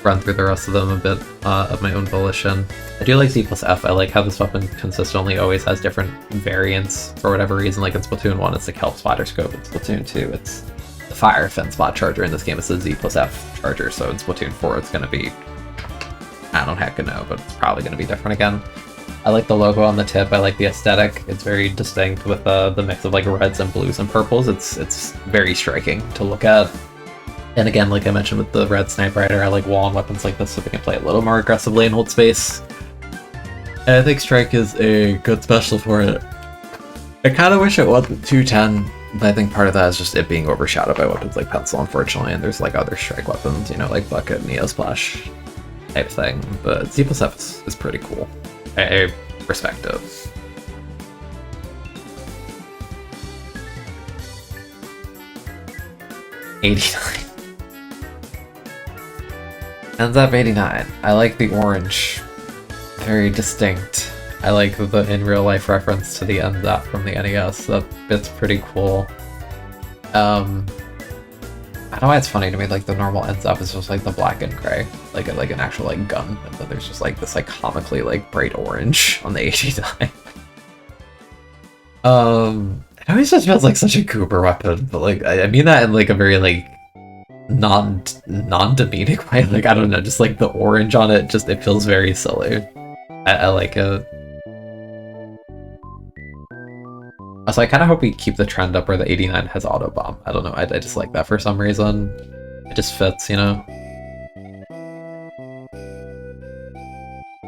run through the rest of them a bit of my own volition. I do like Z plus F. I like how this weapon consistently always has different variants for whatever reason. Like in Splatoon 1, it's the Kelp Spotter Scope. In Splatoon 2, it's the Fire Fin Spot Charger. In this game, it's the Z plus F Charger. So in Splatoon 4, it's going to be... I don't heckin' know, but it's probably going to be different again. I like the logo on the tip. I like the aesthetic. It's very distinct with the mix of like reds and blues and purples. It's very striking to look at. And again, like I mentioned with the red Sniper Rider, I like wall-on weapons like this so we can play a little more aggressively and hold space. And I think Strike is a good special for it. I kind of wish it wasn't 210, but I think part of that is just it being overshadowed by weapons like Pencil, unfortunately, and there's like other Strike weapons, you know, like Bucket, Neo Splash type thing. But Z plus F is pretty cool. I respect it. $89. Ends up 89. I like the orange. Very distinct. I like the in real life reference to the ends up from the NES. That bit's pretty cool. I don't know why it's funny to me, like the normal ends up is just like the black and gray. Like an actual like gun. And then there's just like this like comically like bright orange on the 89. It always just feels like such a Cooper weapon, but like I mean that in like a very like non-demeaning way. Like I don't know, just like the orange on it, just it feels very silly. I like it. Also, I kind of hope we keep the trend up where the 89 has auto bomb. I don't know, I just like that for some reason. It just fits, you know.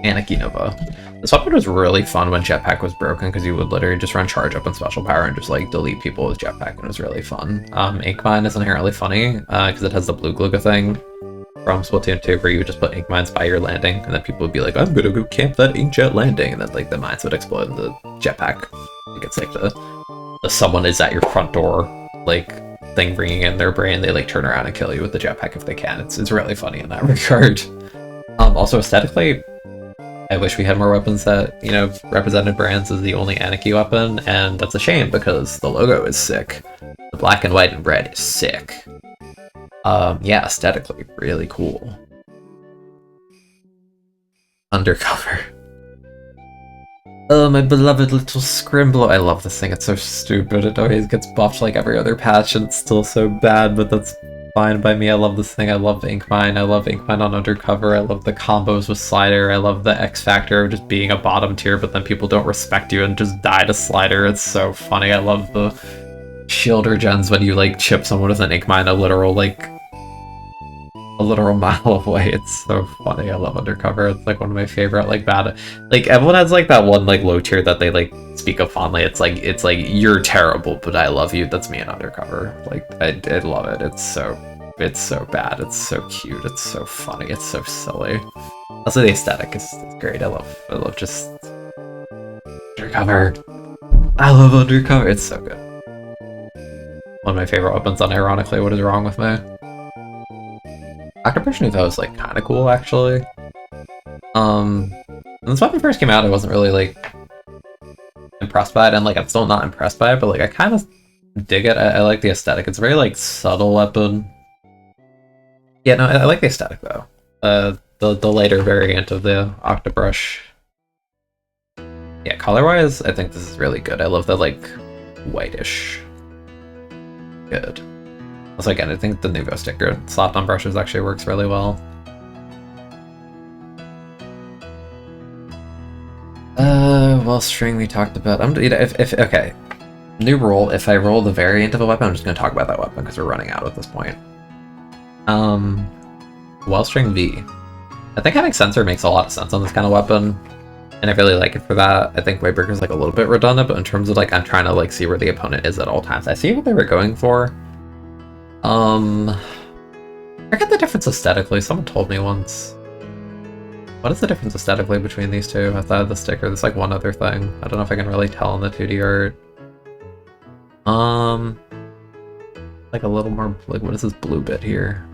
Anarchy Nova. This weapon was really fun when Jetpack was broken because you would literally just run charge up and special power and just like delete people with Jetpack, and it was really fun. Ink Mine is inherently funny because it has the blue gluga thing from Splatoon 2 where you would just put ink mines by your landing and then people would be like, I'm gonna go camp that inkjet landing, and then like the mines would explode in the Jetpack. Like it's like the someone is at your front door like thing bringing in their brain, they like turn around and kill you with the Jetpack if they can. It's really funny in that regard. Also aesthetically, I wish we had more weapons that, you know, represented brands as the only Anarchy weapon, and that's a shame because the logo is sick. The black and white and red is sick. Yeah, aesthetically, really cool. Undercover. Oh, my beloved little Scrimblow. I love this thing, it's so stupid. It always gets buffed like every other patch and it's still so bad, but that's Fine by me, I love this thing, I love Ink Mine, I love Ink Mine on Undercover, I love the combos with Slider, I love the X factor of just being a bottom tier, but then people don't respect you and just die to Slider, it's so funny, I love the shield regens when you, like, chip someone with an Ink Mine a literal mile away, it's so funny, I love Undercover, it's, like, one of my favorite, like, bad, like, everyone has, like, that one, like, low tier that they, like, speak of fondly, it's like, you're terrible, but I love you, that's me in Undercover, like, I love it, it's so bad, it's so cute, it's so funny, it's so silly. Also, the aesthetic is great, I love just Undercover, I love Undercover, it's so good. One of my favorite weapons, unironically, what is wrong with me? Octopus Nouveau is, like, kind of cool, actually. When this weapon first came out, I wasn't really, like, impressed by it, and, like, I'm still not impressed by it, but, like, I kind of dig it. I like the aesthetic. It's a very, like, subtle weapon. Yeah, no, I like the aesthetic, though. The later variant of the Octobrush. Yeah, color-wise, I think this is really good. I love the, like, whitish. Good. Also, again, I think the Nouveau sticker slapped on brushes actually works really well. Well, string we talked about. Okay. New rule, if I roll the variant of a weapon, I'm just going to talk about that weapon because we're running out at this point. Wellstring V. I think having Sensor makes a lot of sense on this kind of weapon, and I really like it for that. I think Wavebreaker's like a little bit redundant, but in terms of like I'm trying to like see where the opponent is at all times. I see what they were going for. I get the difference aesthetically. Someone told me once. What is the difference aesthetically between these two? I thought the sticker, there's like one other thing. I don't know if I can really tell in the 2D art. Like a little more, like what is this blue bit here?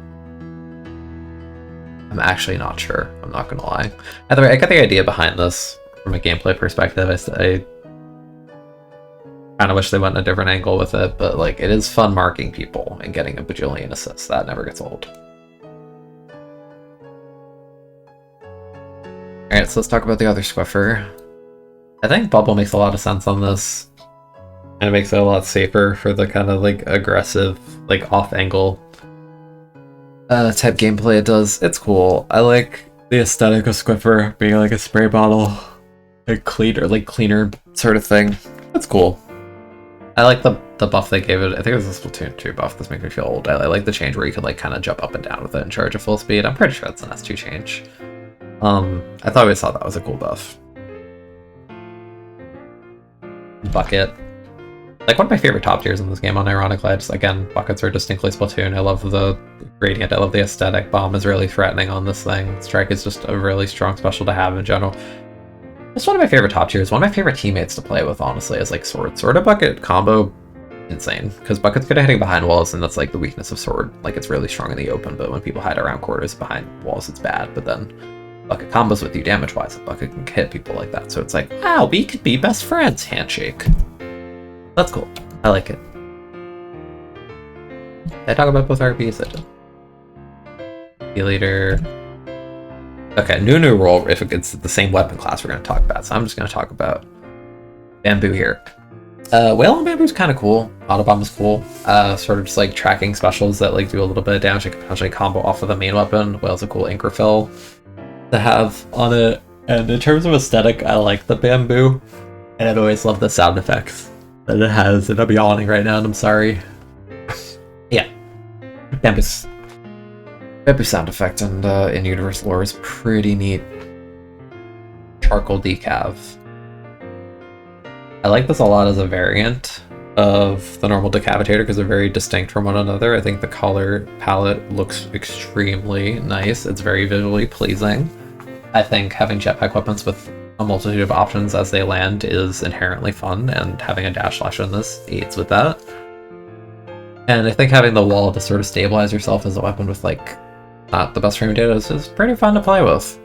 I'm actually not sure, I'm not gonna lie. Either way, I get the idea behind this from a gameplay perspective. I kind of wish they went in a different angle with it, but like it is fun marking people and getting a bajillion assists. That never gets old. Alright, so let's talk about the other Squiffer. I think Bubble makes a lot of sense on this. And it makes it a lot safer for the kind of like aggressive, like off-angle type gameplay it does. It's cool. I like the aesthetic of Squiffer being like a spray bottle, like cleaner sort of thing. It's cool. I like the buff they gave it. I think it was a Splatoon 2 buff. This makes me feel old. I like the change where you could like kind of jump up and down with it and charge at full speed. I'm pretty sure that's an S2 change. I thought we saw that was a cool buff. Bucket. Like one of my favorite top tiers in this game, unironically. Just again, buckets are distinctly Splatoon. I love the gradient, I love the aesthetic. Bomb is really threatening on this thing. Strike is just a really strong special to have in general. It's one of my favorite top tiers. One of my favorite teammates to play with, honestly, is like Sword. Sword and Bucket combo, insane. Because Bucket's good at hitting behind walls, and that's like the weakness of Sword. Like it's really strong in the open, but when people hide around corners behind walls, it's bad. But then Bucket combos with you damage-wise, and Bucket can hit people like that. So it's like, wow, we could be best friends, handshake. That's cool. I like it. Did I talk about both RPs? I did. E-Leader. Okay, new role if it's the same weapon class we're going to talk about. So I'm just going to talk about Bamboo here. Whale on Bamboo is kind of cool. Autobomb is cool. Sort of just like tracking specials that like do a little bit of damage. You can potentially combo off of the main weapon. Whale's a cool ink refill to have on it. And in terms of aesthetic, I like the Bamboo. And I've always loved the sound effects that it has. And I'm yawning right now, and I'm sorry. Yeah. Bamboo sound effect and in-universe lore is pretty neat. Charcoal decav. I like this a lot as a variant of the normal decavitator because they're very distinct from one another. I think the color palette looks extremely nice. It's very visually pleasing. I think having jetpack weapons with a multitude of options as they land is inherently fun, and having a dash slash in this aids with that. And I think having the wall to sort of stabilize yourself as a weapon with like not the best frame data is pretty fun to play with.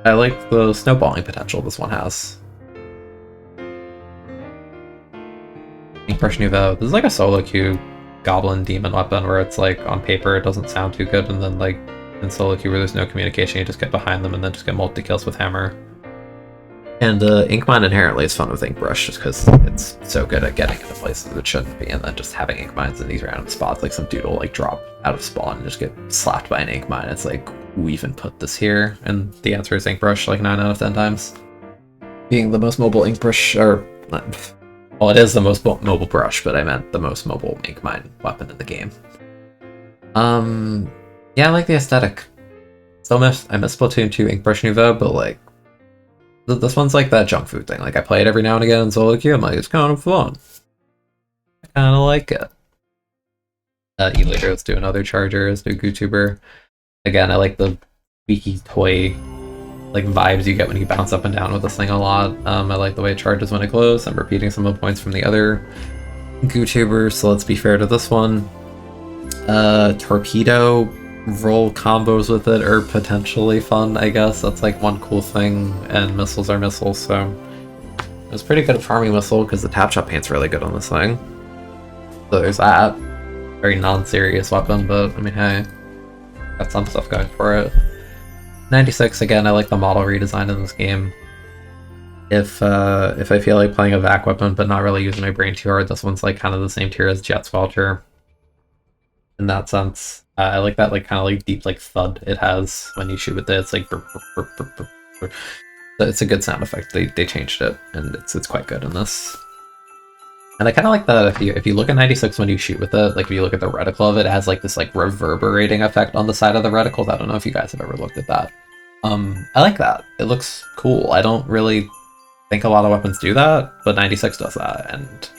I like the snowballing potential this one has. Paintbrush Nouveau. This is like a solo queue goblin demon weapon where it's like on paper it doesn't sound too good, and then like in solo queue where there's no communication you just get behind them and then just get multi-kills with hammer. And Ink Mine inherently is fun with Ink Brush just because it's so good at getting into places it shouldn't be, and then just having Ink Mines in these random spots, like some dude will like drop out of spawn and just get slapped by an Ink Mine. It's like, who even put this here? And the answer is Ink Brush, like 9 out of 10 times. Being the most mobile Ink Brush, or well, it is the most mobile brush, but I meant the most mobile Ink Mine weapon in the game. Yeah, I like the aesthetic. I miss Splatoon 2 Ink Brush Nouveau, but like, this one's like that junk food thing. Like, I play it every now and again in solo queue. I'm like, it's kind of fun. I kind of like it. Later, let's do another charger as new YouTuber. Again, I like the squeaky toy like vibes you get when you bounce up and down with this thing a lot. I like the way it charges when it glows. I'm repeating some of the points from the other YouTubers, so let's be fair to this one. Torpedo roll combos with it are potentially fun, I guess. That's like one cool thing, and missiles are missiles, so it was pretty good at farming missile because the tap shot paint's really good on this thing. So there's that. Very non-serious weapon, but I mean, hey, got some stuff going for it. 96, again, I like the model redesign in this game. If I feel like playing a vac weapon but not really using my brain too hard, this one's like kind of the same tier as Jet Squelcher. In that sense, I like that like kind of like deep like thud it has when you shoot with it. It's like burp, burp, burp, burp, burp. It's a good sound effect. They changed it, and it's quite good in this. And I kind of like that if you look at 96 when you shoot with it, like if you look at the reticle of it, it has like this like reverberating effect on the side of the reticles. I don't know if you guys have ever looked at that. I like that. It looks cool. I don't really think a lot of weapons do that, but 96 does that, and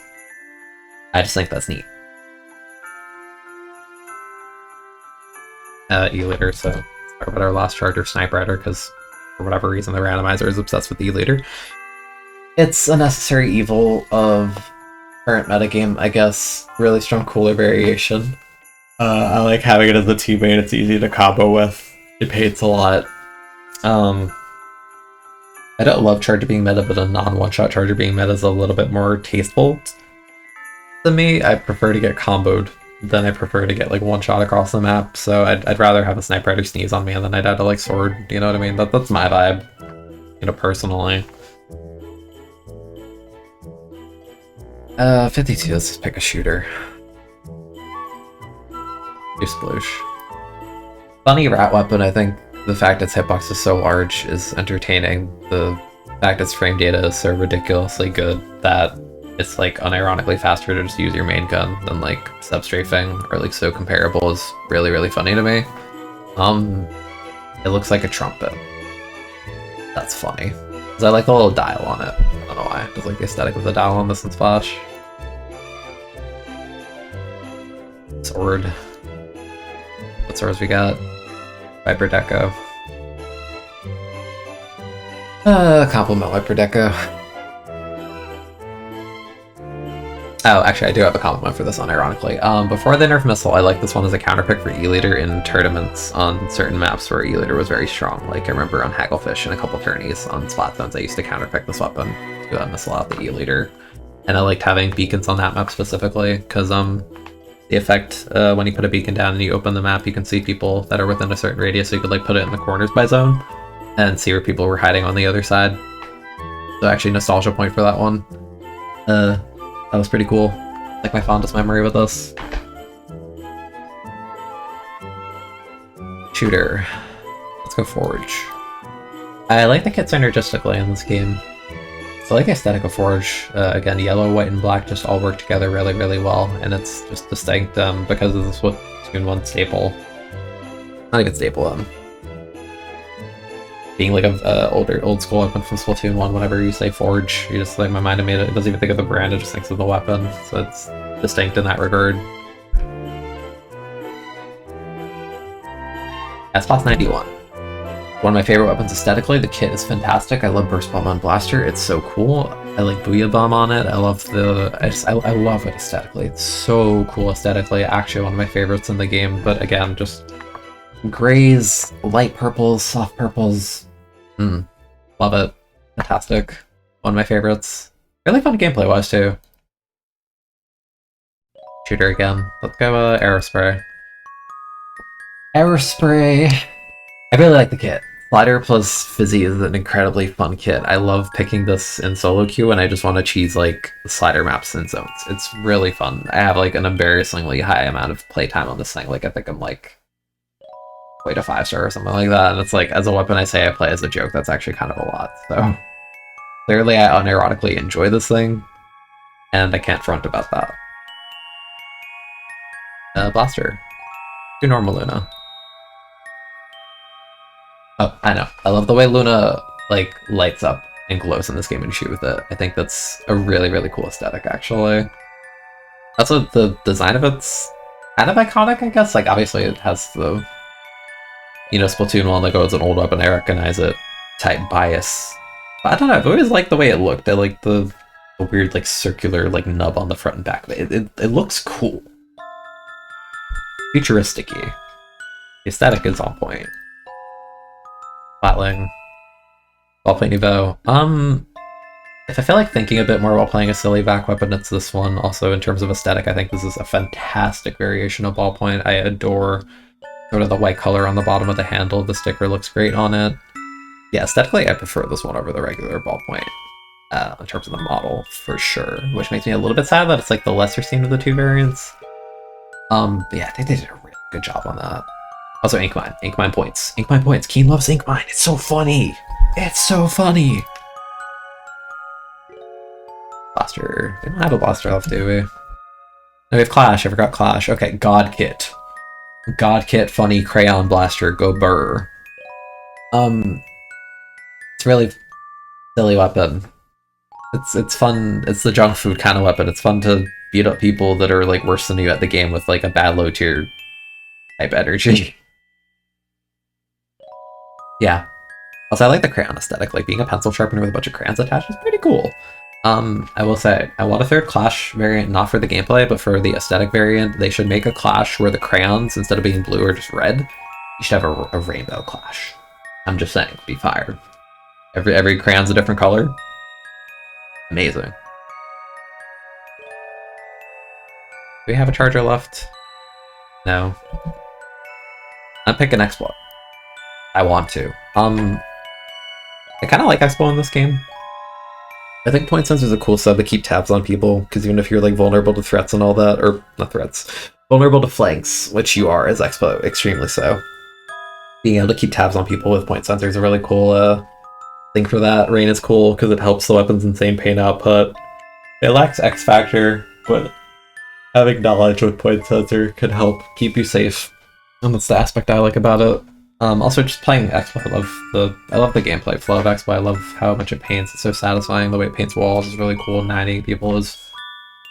I just think that's neat. E-liter, so let's talk about our last charger, Sniper Rider, because for whatever reason the randomizer is obsessed with E-liter. It's a necessary evil of current metagame, I guess. Really strong cooler variation. I like having it as a teammate, it's easy to combo with. It paints a lot. I don't love charger being meta, but a non-one-shot charger being meta is a little bit more tasteful to me. I prefer to get comboed than I prefer to get like one shot across the map, so I'd rather have a Sniper Rider sneeze on me than I'd have to like sword, you know what I mean? That's my vibe, you know, personally. 52, let's just pick a shooter. Do Sploosh. Funny rat weapon, I think the fact its hitbox is so large is entertaining. The fact its frame data is so ridiculously good that it's like unironically faster to just use your main gun than like sub-strafing, or like so comparable, is really, really funny to me. It looks like a trumpet. That's funny. Because I like the little dial on it. I don't know why. Just like the aesthetic of the dial on this in Splash. Sword. What swords we got? Viper Deco. Compliment Viper Deco. Oh, actually, I do have a compliment for this one, ironically. Before the nerf missile, I like this one as a counterpick for E-liter in tournaments on certain maps where E-liter was very strong. Like, I remember on Hagglefish and a couple tourneys on Splat Zones, I used to counterpick this weapon to missile out the E-liter. And I liked having beacons on that map specifically, because the effect, when you put a beacon down and you open the map, you can see people that are within a certain radius, so you could like put it in the corners by zone, and see where people were hiding on the other side. So actually, nostalgia point for that one. That was pretty cool. Like my fondest memory with this. Shooter. Let's go Forge. I like the kit synergistically in this game. So I like the aesthetic of Forge. Again, yellow, white, and black just all work together really, really well, and it's just distinct because of this Splatoon 1 staple. Not even staple, being like a old school weapon from Splatoon 1, whenever you say Forge, you just like, my mind it doesn't even think of the brand, it just thinks of the weapon, so it's distinct in that regard. S-Spot's 91. One of my favorite weapons aesthetically. The kit is fantastic. I love Burst Bomb on Blaster, it's so cool. I like Booyah Bomb on it. I love I love it aesthetically. It's so cool aesthetically. Actually one of my favorites in the game, but again, just grays, light purples, soft purples. Love it. Fantastic. One of my favorites. Really fun gameplay wise too. Shooter again. Let's go Aerospray. Aerospray. I really like the kit. Slider plus Fizzy is an incredibly fun kit. I love picking this in solo queue, and I just want to cheese like slider maps and zones. It's really fun. I have like an embarrassingly high amount of playtime on this thing. Like I think I'm like way to 5-star or something like that. And it's like as a weapon I say I play as a joke, that's actually kind of a lot. So clearly I unironically enjoy this thing, and I can't front about that. Blaster. Do normal Luna. Oh, I know. I love the way Luna, like, lights up and glows in this game and shoot with it. I think that's a really, really cool aesthetic, actually. Also, the design of it's kind of iconic, I guess. Like, obviously it has the, you know, Splatoon 1, like, oh, it's an old weapon, I recognize it, type bias. But I don't know, I've always liked the way it looked. I like the weird, like, circular, like, nub on the front and back. It looks cool. Futuristic-y. The aesthetic is on point. Flatling. Ballpoint Nouveau. If I feel like thinking a bit more while playing a silly back weapon, it's this one. Also, in terms of aesthetic, I think this is a fantastic variation of Ballpoint. I adore sort of the white color on the bottom of the handle. The sticker looks great on it. Yeah, aesthetically, I prefer this one over the regular Ballpoint. In terms of the model, for sure. Which makes me a little bit sad that it's like the lesser seen of the two variants. But yeah, I think they did a really good job on that. Also, Inkmine. Inkmine points. Inkmine points. Keen loves Inkmine. It's so funny. It's so funny. Blaster. We don't have a blaster left, do we? No, we have Clash. I forgot Clash. Okay, God Kit. God Kit, funny, crayon blaster, go burr. It's really silly weapon. It's fun. It's the junk food kind of weapon. It's fun to beat up people that are like worse than you at the game with like a bad low tier type energy. Yeah. Also, I like the crayon aesthetic. Like being a pencil sharpener with a bunch of crayons attached is pretty cool. I will say, I want a third Clash variant, not for the gameplay, but for the aesthetic variant. They should make a Clash where the crayons, instead of being blue or just red, you should have a rainbow Clash. I'm just saying, be fire. Every crayon's a different color. Amazing. Do we have a charger left? No. I'm picking Expo. I want to. I kind of like Expo in this game. I think Point Sensor's a cool sub to keep tabs on people, because even if you're like vulnerable to threats and all that, or not threats, vulnerable to flanks, which you are as Expo, extremely so. Being able to keep tabs on people with Point Sensor is a really cool thing for that. Rain is cool because it helps the weapon's insane pain output. It lacks X Factor, but having knowledge with Point Sensor could help keep you safe. And that's the aspect I like about it. Also, just playing Expo, I love the gameplay flow of Expo. I love how much it paints. It's so satisfying. The way it paints walls is really cool. 90 people is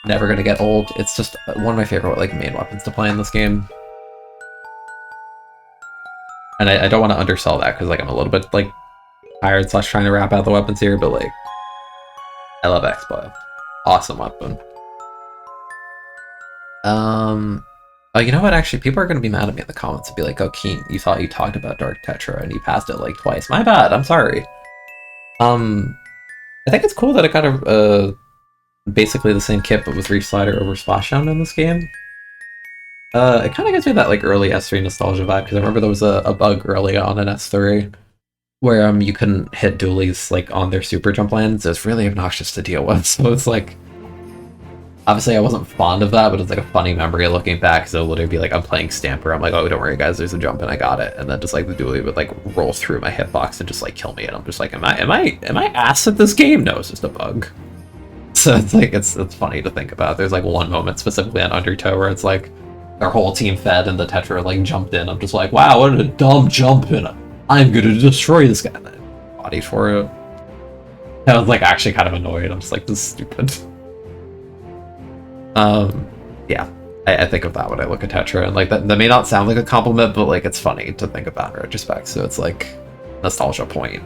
never gonna get old. It's just one of my favorite like main weapons to play in this game. And I don't want to undersell that because like I'm a little bit like tired / trying to wrap out the weapons here, but like I love Expo. Awesome weapon. Oh, you know what? Actually, people are going to be mad at me in the comments and be like, "Oh, Keen, you thought you talked about Dark Tetra and you passed it like twice." My bad. I'm sorry. I think it's cool that it got a basically the same kit but with Reef Slider over Splashdown in this game. It kind of gives me that like early S3 nostalgia vibe because I remember there was a bug early on in S3 where you couldn't hit dualies like on their super jump lands. It was really obnoxious to deal with. So it's like. Obviously, I wasn't fond of that, but it's like a funny memory looking back. So it'll literally be like, I'm playing Stamper. I'm like, oh, don't worry, guys, there's a jump and I got it. And then just like the dually would like roll through my hitbox and just like kill me. And I'm just like, am I ass at this game? No, it's just a bug. So it's like, it's funny to think about. There's like one moment specifically on Undertow where it's like our whole team fed and the Tetra like jumped in. I'm just like, wow, what a dumb jump in. I'm gonna destroy this guy. And then body for it. I was like actually kind of annoyed. I'm just like, this is stupid. Yeah, I think of that when I look at Tetra, and like that may not sound like a compliment, but like it's funny to think about in retrospect, so it's like nostalgia point.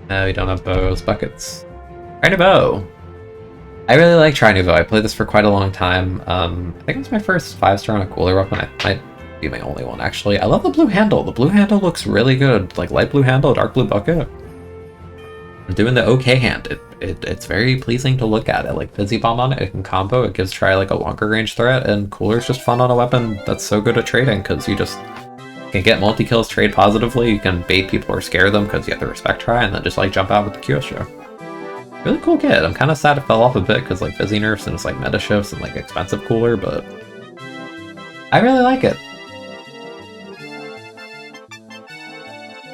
No, we don't have bows. Buckets. Try Nouveau. I really like Try Nouveau. I played this for quite a long time. I think it was my first 5-star on a cooler weapon. It might be my only one, actually. I love the blue handle. The blue handle looks really good. Like light blue handle, dark blue bucket. I'm doing the OK hand. It's very pleasing to look at. It like Fizzy Bomb on it. It can combo. It gives Try like a longer range threat, and Cooler's just fun on a weapon that's so good at trading because you just can get multi-kills, trade positively, you can bait people or scare them because you have the respect try, and then just like jump out with the Kyosho. Really cool kit. I'm kind of sad it fell off a bit because like busy nerfs and it's like meta shifts and like expensive cooler, but I really like it.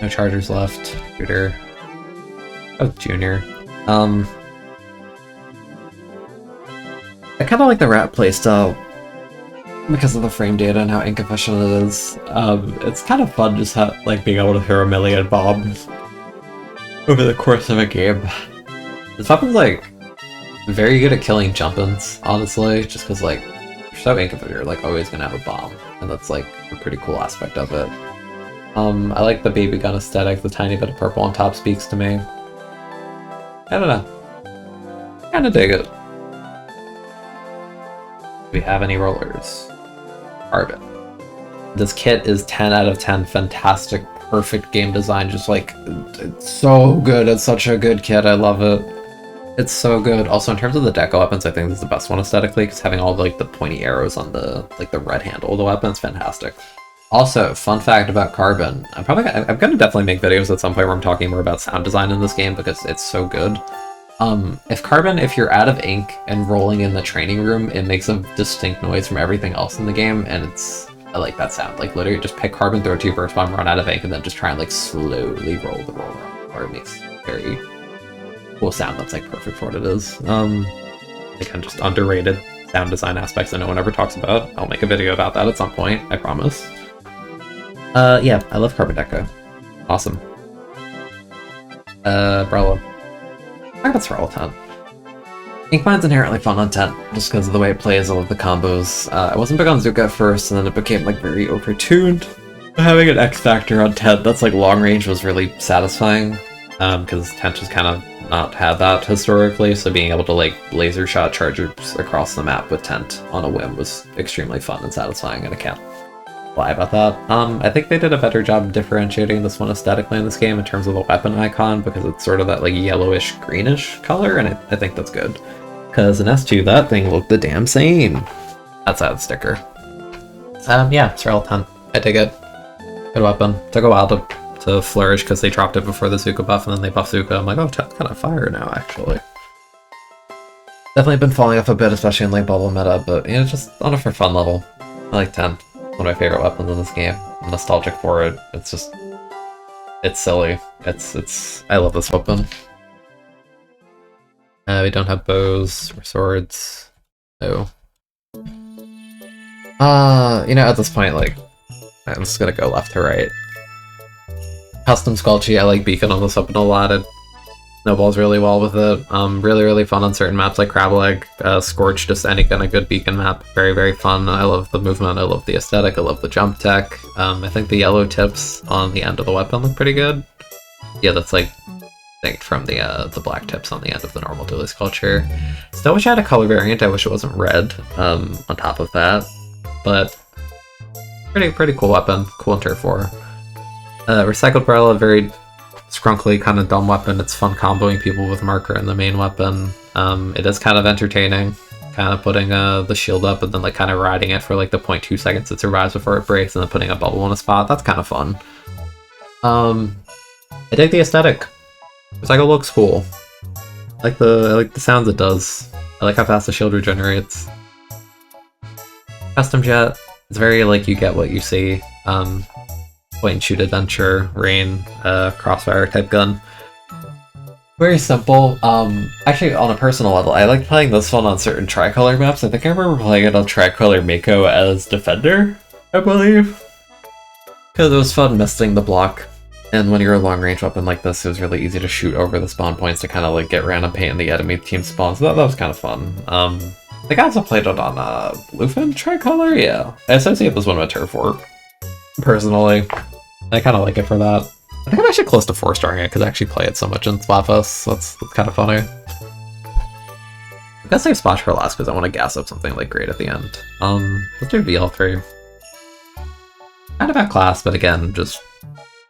No chargers left. Shooter. Oh, Junior. I kind of like the rat playstyle because of the frame data and how inefficient it is. It's kind of fun just like being able to throw a million bombs over the course of a game. This weapon's like very good at killing jump-ins, honestly, just because like you're so inefficient, you're like always gonna have a bomb, and that's like a pretty cool aspect of it. I like the baby gun aesthetic. The tiny bit of purple on top speaks to me. I don't know. Kinda dig it. Do we have any rollers? Carbon. This kit is 10 out of 10. Fantastic, perfect game design. Just like, it's so good. It's such a good kit. I love it. It's so good. Also, in terms of the deco weapons, I think this is the best one aesthetically, because having all like the pointy arrows on the the red handle of the weapon is fantastic. Also, fun fact about Carbon, I'm gonna definitely make videos at some point where I'm talking more about sound design in this game because it's so good. If you're out of ink and rolling in the training room, it makes a distinct noise from everything else in the game, and I like that sound. Like literally just pick Carbon, throw it to your burst bomb, run out of ink, and then just try and like slowly roll the roller, or it makes very cool sound that's like perfect for what it is. Again, just underrated sound design aspects that no one ever talks about. I'll make a video about that at some point, I promise. Yeah, I love Carbon Deco. Awesome. Brella. I got Thrall 10. Inkmine's inherently fun on 10, just because of the way it plays, I love the combos. I wasn't big on Zuka at first, and then it became like very overtuned. Having an X Factor on 10 that's like long range was really satisfying, because 10 just kind of not had that historically, so being able to like laser shot chargers across the map with Tent on a whim was extremely fun and satisfying, and I can't lie about that. I think they did a better job differentiating this one aesthetically in this game in terms of the weapon icon, because it's sort of that like yellowish greenish color, and I think that's good. Because in S2 that thing looked the damn same. Outside the sticker. Yeah, Thrall 10. I dig it. Good weapon. Took a while to flourish because they dropped it before the Zuka buff, and then they buffed Zuka. I'm like, oh, 10's kind of fire now, actually. Definitely been falling off a bit, especially in late bubble meta, but you know, just on a for fun level. I like 10. One of my favorite weapons in this game. I'm nostalgic for it. It's just, it's silly. I love this weapon. We don't have bows or swords. No. You know, at this point, like, I'm just gonna go left to right. Custom Sculchy, I like Beacon on this weapon a lot. It snowballs really well with it. Really, really fun on certain maps like Crab Leg, Scorch, just any kind of good beacon map. Very, very fun. I love the movement, I love the aesthetic, I love the jump tech. I think the yellow tips on the end of the weapon look pretty good. Yeah, that's like distinct from the black tips on the end of the normal Deluxe Sculpture. Still wish I had a color variant, I wish it wasn't red on top of that. But pretty cool weapon, cool in Turf War. Recycled Brella, very scrunkly, kind of dumb weapon. It's fun comboing people with marker in the main weapon. It is kind of entertaining, kind of putting the shield up and then like kind of riding it for like the 0.2 seconds it survives before it breaks, and then putting a bubble in a spot. That's kind of fun. I dig the aesthetic. Recycle looks cool. I like the sounds it does. I like how fast the shield regenerates. Custom Jet. It's very like you get what you see. Point and shoot adventure, rain, crossfire type gun. Very simple. Actually, on a personal level, I like playing this one on certain tricolor maps. I think I remember playing it on tricolor Mako as defender, I believe. Because it was fun missing the block. And when you're a long range weapon like this, it was really easy to shoot over the spawn points to kind of like get random paint in the enemy team spawns. So that was kind of fun. I think I also played it on Bluefin tricolor. Yeah, I associate this one with Turf War. Personally, I kind of like it for that. I think I'm actually close to 4-starring it because I actually play it so much in Splatfest, so that's kind of funny. I'm gonna save Splash for last because I want to gas up something like great at the end. Let's do VL3. Kind of outclassed, but again, just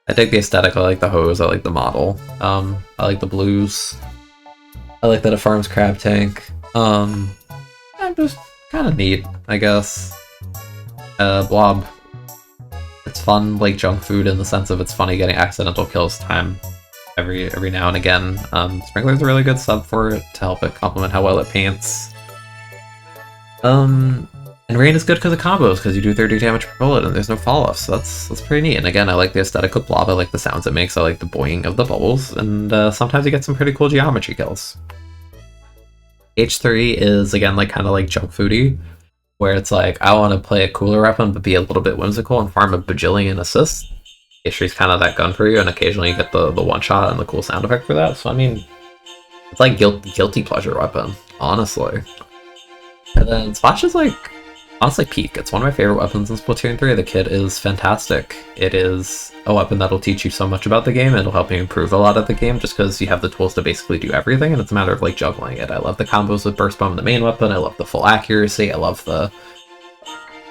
I dig the aesthetic. I like the hose. I like the model. I like the blues. I like that it farms Crab Tank. I'm just kind of neat, I guess. Blob. It's fun, like junk food in the sense of it's funny getting accidental kills time every now and again. Sprinkler's a really good sub for it to help it complement how well it paints. And Rain is good because of combos, because you do 30 damage per bullet and there's no fall-off, so that's pretty neat. And again, I like the aesthetic of Blob, I like the sounds it makes, I like the boing of the bubbles, and sometimes you get some pretty cool geometry kills. H3 is, again, like kind of like junk foody, where it's like, I want to play a cooler weapon but be a little bit whimsical and farm a bajillion assists. H3's kind of that gun for you, and occasionally you get the one-shot and the cool sound effect for that, so I mean, it's like guilty pleasure weapon, honestly. And then Splash is like, honestly peak. It's one of my favorite weapons in Splatoon 3. The kit is fantastic. It is a weapon that'll teach you so much about the game, and it'll help you improve a lot of the game just because you have the tools to basically do everything, and it's a matter of like juggling it. I love the combos with Burst Bomb, the main weapon. I love the full accuracy. I love the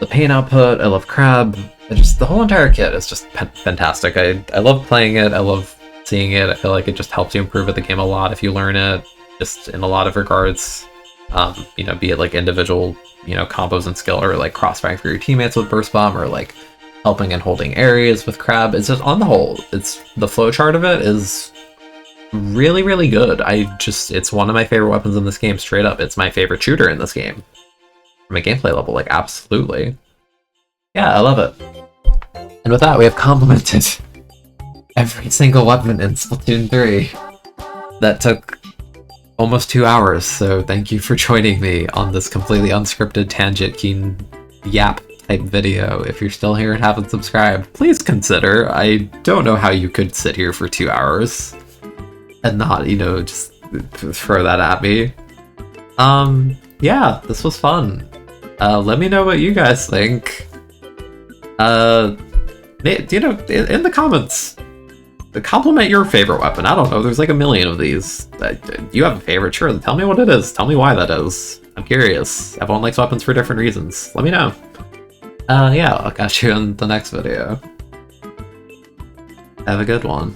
pain output. I love Crab. The whole entire kit is just fantastic. I love playing it. I love seeing it. I feel like it just helps you improve at the game a lot if you learn it, just in a lot of regards. You know, be it like individual, you know, combos and skill, or like crossfiring for your teammates with Burst Bomb, or like helping and holding areas with Crab. It's just, on the whole, the flowchart of it is really, really good. It's one of my favorite weapons in this game, straight up. It's my favorite shooter in this game. From a gameplay level, like, absolutely. Yeah, I love it. And with that, we have complemented every single weapon in Splatoon 3. That took almost 2 hours, so thank you for joining me on this completely unscripted tangent keen yap type video. If you're still here and haven't subscribed, please consider. I don't know how you could sit here for 2 hours and not, you know, just throw that at me. Yeah, this was fun. Let me know what you guys think. You know, in the comments, compliment your favorite weapon. I don't know, there's like a million of these. You have a favorite? Sure, tell me what it is. Tell me why that is. I'm curious. Everyone likes weapons for different reasons. Let me know. Yeah, I'll catch you in the next video. Have a good one.